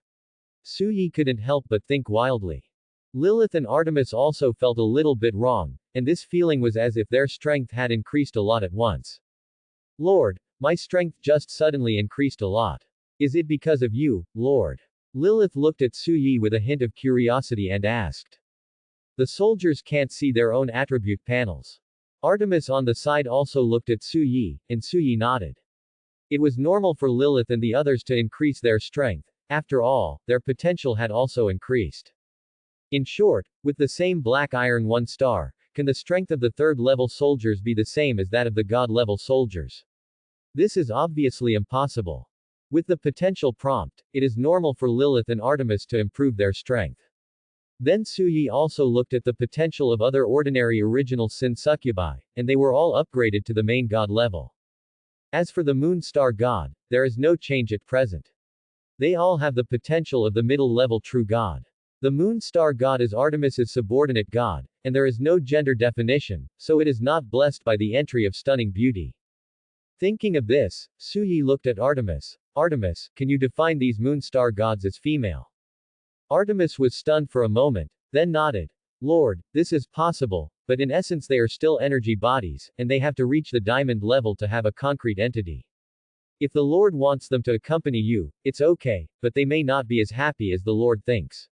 Suyi couldn't help but think wildly. Lilith and Artemis also felt a little bit wrong, and this feeling was as if their strength had increased a lot at once. Lord, my strength just suddenly increased a lot. Is it because of you, Lord? Lilith looked at Suyi with a hint of curiosity and asked. The soldiers can't see their own attribute panels. Artemis on the side also looked at Suyi, and Suyi nodded. It was normal for Lilith and the others to increase their strength. After all, their potential had also increased. In short, with the same black iron 1 star, can the strength of the 3rd level soldiers be the same as that of the god level soldiers? This is obviously impossible. With the potential prompt, it is normal for Lilith and Artemis to improve their strength. Then Suyi also looked at the potential of other ordinary original sin succubi, and they were all upgraded to the main god level. As for the moon star god, there is no change at present. They all have the potential of the middle level true god. The moon star god is Artemis's subordinate god, and there is no gender definition, so it is not blessed by the entry of stunning beauty. Thinking of this, Suyi looked at Artemis. Artemis, can you define these moon star gods as female? Artemis was stunned for a moment, then nodded. Lord, this is possible, but in essence they are still energy bodies, and they have to reach the diamond level to have a concrete entity. If the Lord wants them to accompany you, it's okay, but they may not be as happy as the Lord thinks.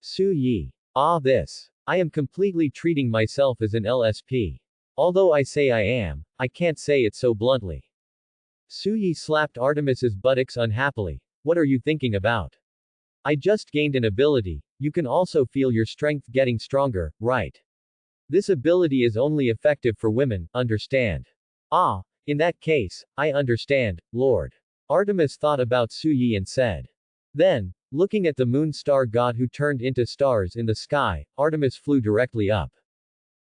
Suyi. This. I am completely treating myself as an LSP. Although I say I am, I can't say it so bluntly. Suyi slapped Artemis's buttocks unhappily. What are you thinking about? I just gained an ability. You can also feel your strength getting stronger, right? This ability is only effective for women, understand? In that case, I understand, Lord. Artemis thought about Suyi and said. Then, looking at the moon star god who turned into stars in the sky, Artemis flew directly up.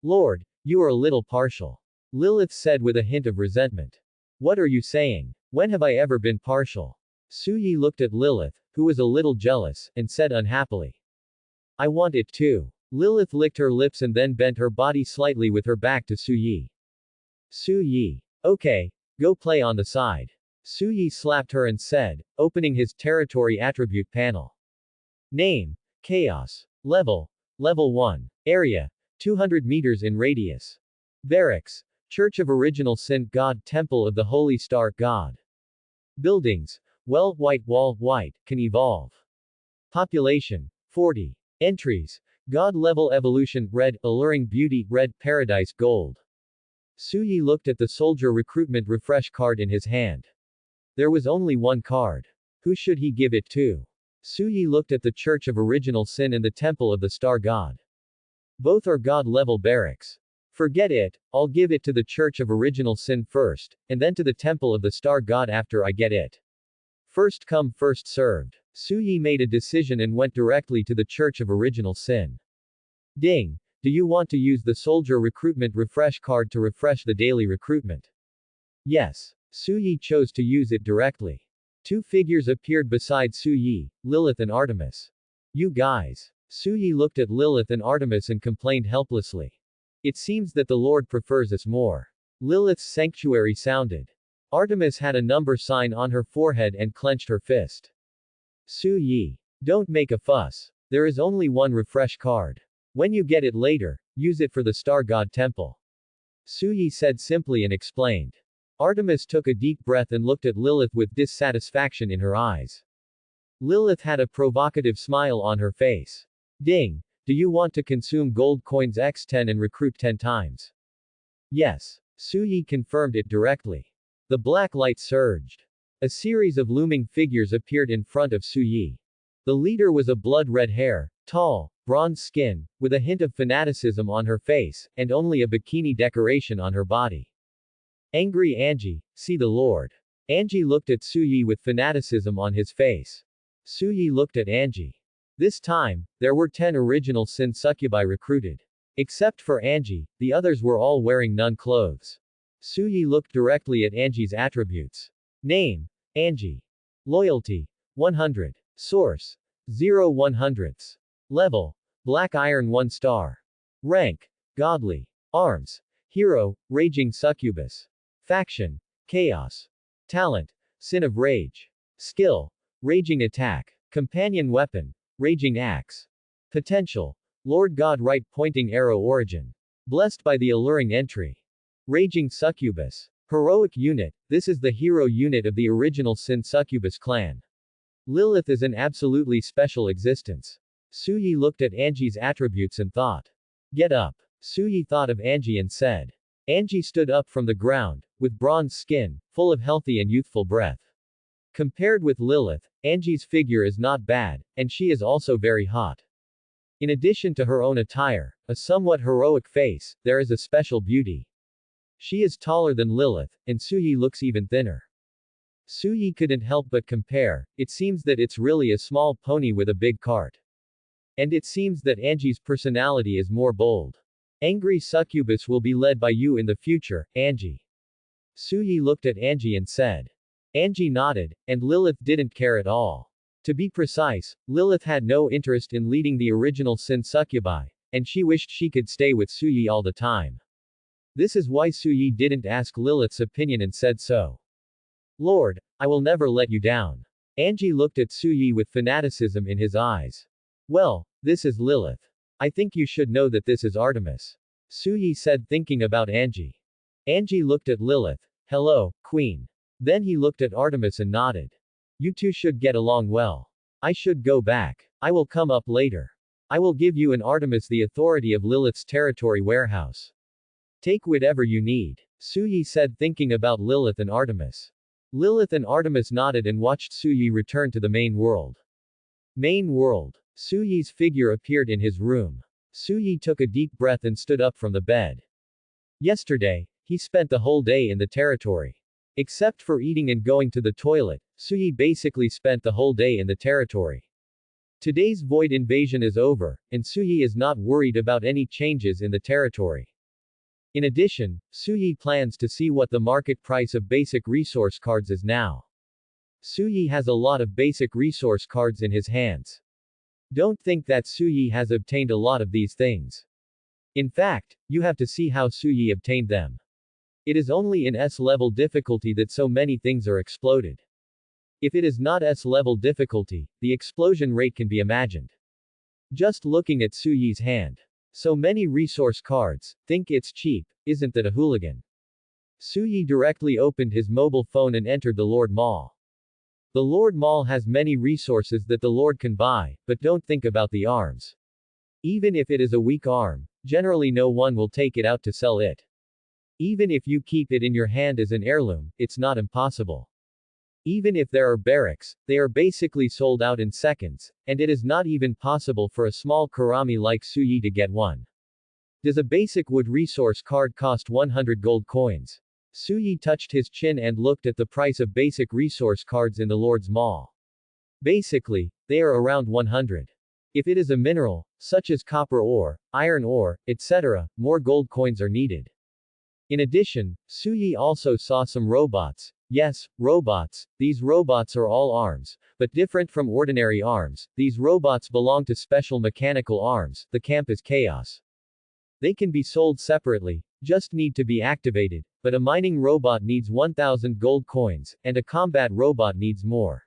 Lord, you are a little partial. Lilith said with a hint of resentment. What are you saying? When have I ever been partial? Suyi looked at Lilith, who was a little jealous, and said unhappily. I want it too. Lilith licked her lips and then bent her body slightly with her back to Suyi. Suyi. Okay, go play on the side. Suyi slapped her and said, opening his territory attribute panel. Name. Chaos. Level. Level 1. Area. 200 meters in radius. Barracks. Church of Original Sin God Temple of the Holy Star God. Buildings. Well, white wall, white, can evolve. Population. 40. Entries. God level evolution, red, alluring beauty, red, paradise, gold. Suyi looked at the soldier recruitment refresh card in his hand. There was only one card. Who should he give it to? Suyi looked at the Church of Original Sin and the Temple of the Star God. Both are God-level barracks. Forget it, I'll give it to the Church of Original Sin first, and then to the Temple of the Star God after I get it. First come first served. Suyi made a decision and went directly to the Church of Original Sin. Ding! Do you want to use the Soldier Recruitment Refresh card to refresh the daily recruitment? Yes. Suyi chose to use it directly. Two figures appeared beside Suyi, Lilith and Artemis. You guys. Suyi looked at Lilith and Artemis and complained helplessly. It seems that the Lord prefers us more. Lilith's sanctuary sounded. Artemis had a number sign on her forehead and clenched her fist. Suyi. Don't make a fuss. There is only one refresh card. When you get it later, use it for the Star God Temple. Suyi said simply and explained. Artemis took a deep breath and looked at Lilith with dissatisfaction in her eyes. Lilith had a provocative smile on her face. Ding! Do you want to consume gold coins x10 and recruit 10 times? Yes. Suyi confirmed it directly. The black light surged. A series of looming figures appeared in front of Suyi. The leader was a blood-red hair, tall, bronze skin, with a hint of fanaticism on her face, and only a bikini decoration on her body. Angry Angie, see the Lord. Angie looked at Suyi with fanaticism on his face. Suyi looked at Angie. This time, there were 10 original Sin succubi recruited. Except for Angie, the others were all wearing nun clothes. Suyi looked directly at Angie's attributes. Name: Angie. Loyalty: 100. Source: 0 100ths. Level: Black Iron 1 star. Rank: Godly. Arms: Hero, Raging Succubus. Faction: Chaos. Talent: Sin of Rage. Skill: Raging Attack. Companion weapon: Raging Axe. Potential: Lord God Right Pointing Arrow. Origin: Blessed by the alluring entry. Raging Succubus. Heroic unit: this is the hero unit of the original Sin Succubus clan. Lilith is an absolutely special existence. Suyi looked at Angie's attributes and thought. Get up. Suyi thought of Angie and said. Angie stood up from the ground, with bronze skin, full of healthy and youthful breath. Compared with Lilith, Angie's figure is not bad, and she is also very hot. In addition to her own attire, a somewhat heroic face, there is a special beauty. She is taller than Lilith, and Suyi looks even thinner. Suyi couldn't help but compare, it seems that it's really a small pony with a big cart. And it seems that Angie's personality is more bold. Angry Succubus will be led by you in the future, Angie. Suyi looked at Angie and said. Angie nodded, and Lilith didn't care at all. To be precise, Lilith had no interest in leading the original Sin succubi, and she wished she could stay with Suyi all the time. This is why Suyi didn't ask Lilith's opinion and said so. Lord, I will never let you down. Angie looked at Suyi with fanaticism in his eyes. Well, this is Lilith. I think you should know that this is Artemis. Suyi said, thinking about Angie. Angie looked at Lilith. Hello, Queen. Then he looked at Artemis and nodded. You two should get along well. I should go back. I will come up later. I will give you and Artemis the authority of Lilith's territory warehouse. Take whatever you need. Suyi said, thinking about Lilith and Artemis. Lilith and Artemis nodded and watched Suyi return to the main world. Main world. Suyi's figure appeared in his room. Suyi took a deep breath and stood up from the bed. Yesterday, he spent the whole day in the territory. Except for eating and going to the toilet, Suyi basically spent the whole day in the territory. Today's void invasion is over, and Suyi is not worried about any changes in the territory. In addition, Suyi plans to see what the market price of basic resource cards is now. Suyi has a lot of basic resource cards in his hands. Don't think that Suyi has obtained a lot of these things. In fact, you have to see how Suyi obtained them. It is only in S-level difficulty that so many things are exploded. If it is not S-level difficulty, the explosion rate can be imagined. Just looking at Suyi's hand. So many resource cards, think it's cheap, isn't that a hooligan? Suyi directly opened his mobile phone and entered the Lord Mall. The Lord Mall has many resources that the Lord can buy, but don't think about the arms. Even if it is a weak arm, generally no one will take it out to sell it. Even if you keep it in your hand as an heirloom, it's not impossible. Even if there are barracks, they are basically sold out in seconds, and it is not even possible for a small Kurami like Suyi to get one. Does a basic wood resource card cost 100 gold coins? Suyi touched his chin and looked at the price of basic resource cards in the Lord's Mall. Basically, they are around 100. If it is a mineral, such as copper ore, iron ore, etc., more gold coins are needed. In addition, Suyi also saw some robots. Yes, robots. These robots are all arms, but different from ordinary arms. These robots belong to special mechanical arms. The camp is chaos. They can be sold separately, just need to be activated, but a mining robot needs 1000 gold coins, and a combat robot needs more.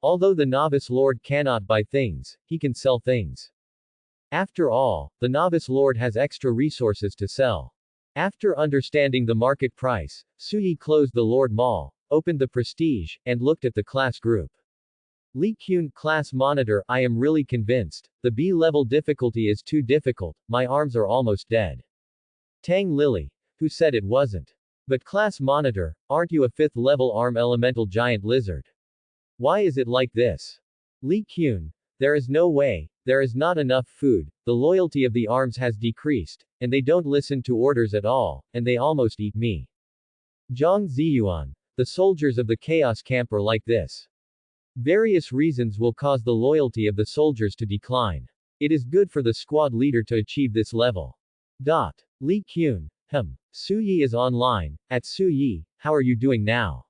Although the novice lord cannot buy things, he can sell things. After all, the novice lord has extra resources to sell. After understanding the market price, Suyi closed the Lord Mall, opened the Prestige, and looked at the class group. Li Qun, class monitor. I am really convinced. The B-level difficulty is too difficult, my arms are almost dead. Tang Lily. Who said it wasn't? But class monitor, aren't you a 5th level arm elemental giant lizard? Why is it like this? Li Qun. There is no way, there is not enough food, the loyalty of the arms has decreased, and they don't listen to orders at all, and they almost eat me. Zhang Ziyuan. The soldiers of the chaos camp are like this. Various reasons will cause the loyalty of the soldiers to decline. It is good for the squad leader to achieve this level. Li Qun. Suyi is online. At Suyi, how are you doing now?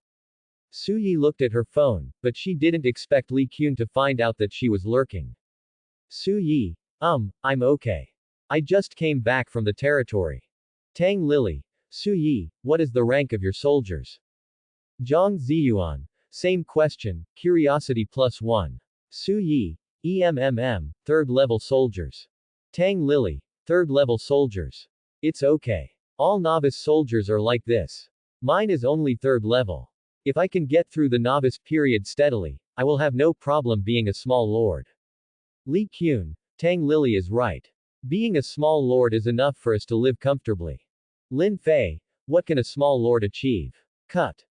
Suyi looked at her phone, but she didn't expect Li Qun to find out that she was lurking. Suyi. I'm okay. I just came back from the territory. Tang Lily. Suyi, what is the rank of your soldiers? Zhang Ziyuan. Same question, curiosity +1. Suyi. 3rd level soldiers. Tang Lily. 3rd level soldiers. It's okay. All novice soldiers are like this. Mine is only 3rd level. If I can get through the novice period steadily, I will have no problem being a small lord. Li Qun. Tang Lily is right. Being a small lord is enough for us to live comfortably. Lin Fei. What can a small lord achieve?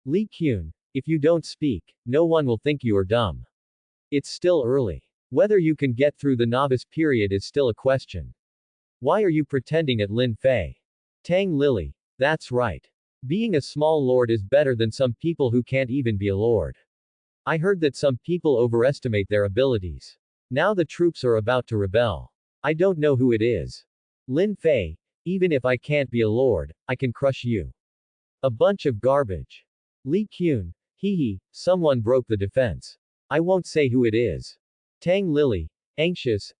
Li Qun. If you don't speak, no one will think you are dumb. It's still early. Whether you can get through the novice period is still a question. Why are you pretending at Lin Fei? Tang Lily. That's right. Being a small lord is better than some people who can't even be a lord. I heard that some people overestimate their abilities. Now the troops are about to rebel. I don't know who it is. Lin Fei. Even if I can't be a lord, I can crush you. A bunch of garbage. Li Qun. Someone broke the defense. I won't say who it is. Tang Lily. Anxious,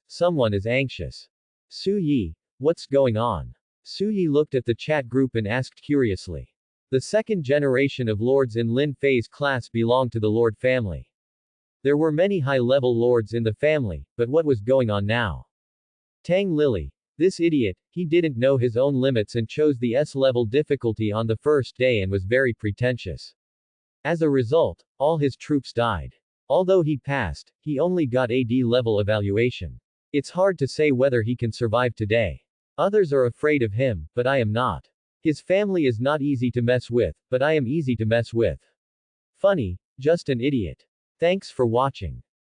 someone is anxious. Suyi. What's going on? Suyi looked at the chat group and asked curiously. The second generation of lords in Lin Fei's class belonged to the lord family. There were many high-level lords in the family, but what was going on now? Tang Lily. This idiot, he didn't know his own limits and chose the S-level difficulty on the first day and was very pretentious. As a result, all his troops died. Although he passed, he only got a D-level evaluation. It's hard to say whether he can survive today. Others are afraid of him, but I am not. His family is not easy to mess with, but I am easy to mess with. Funny, just an idiot. Thanks for watching.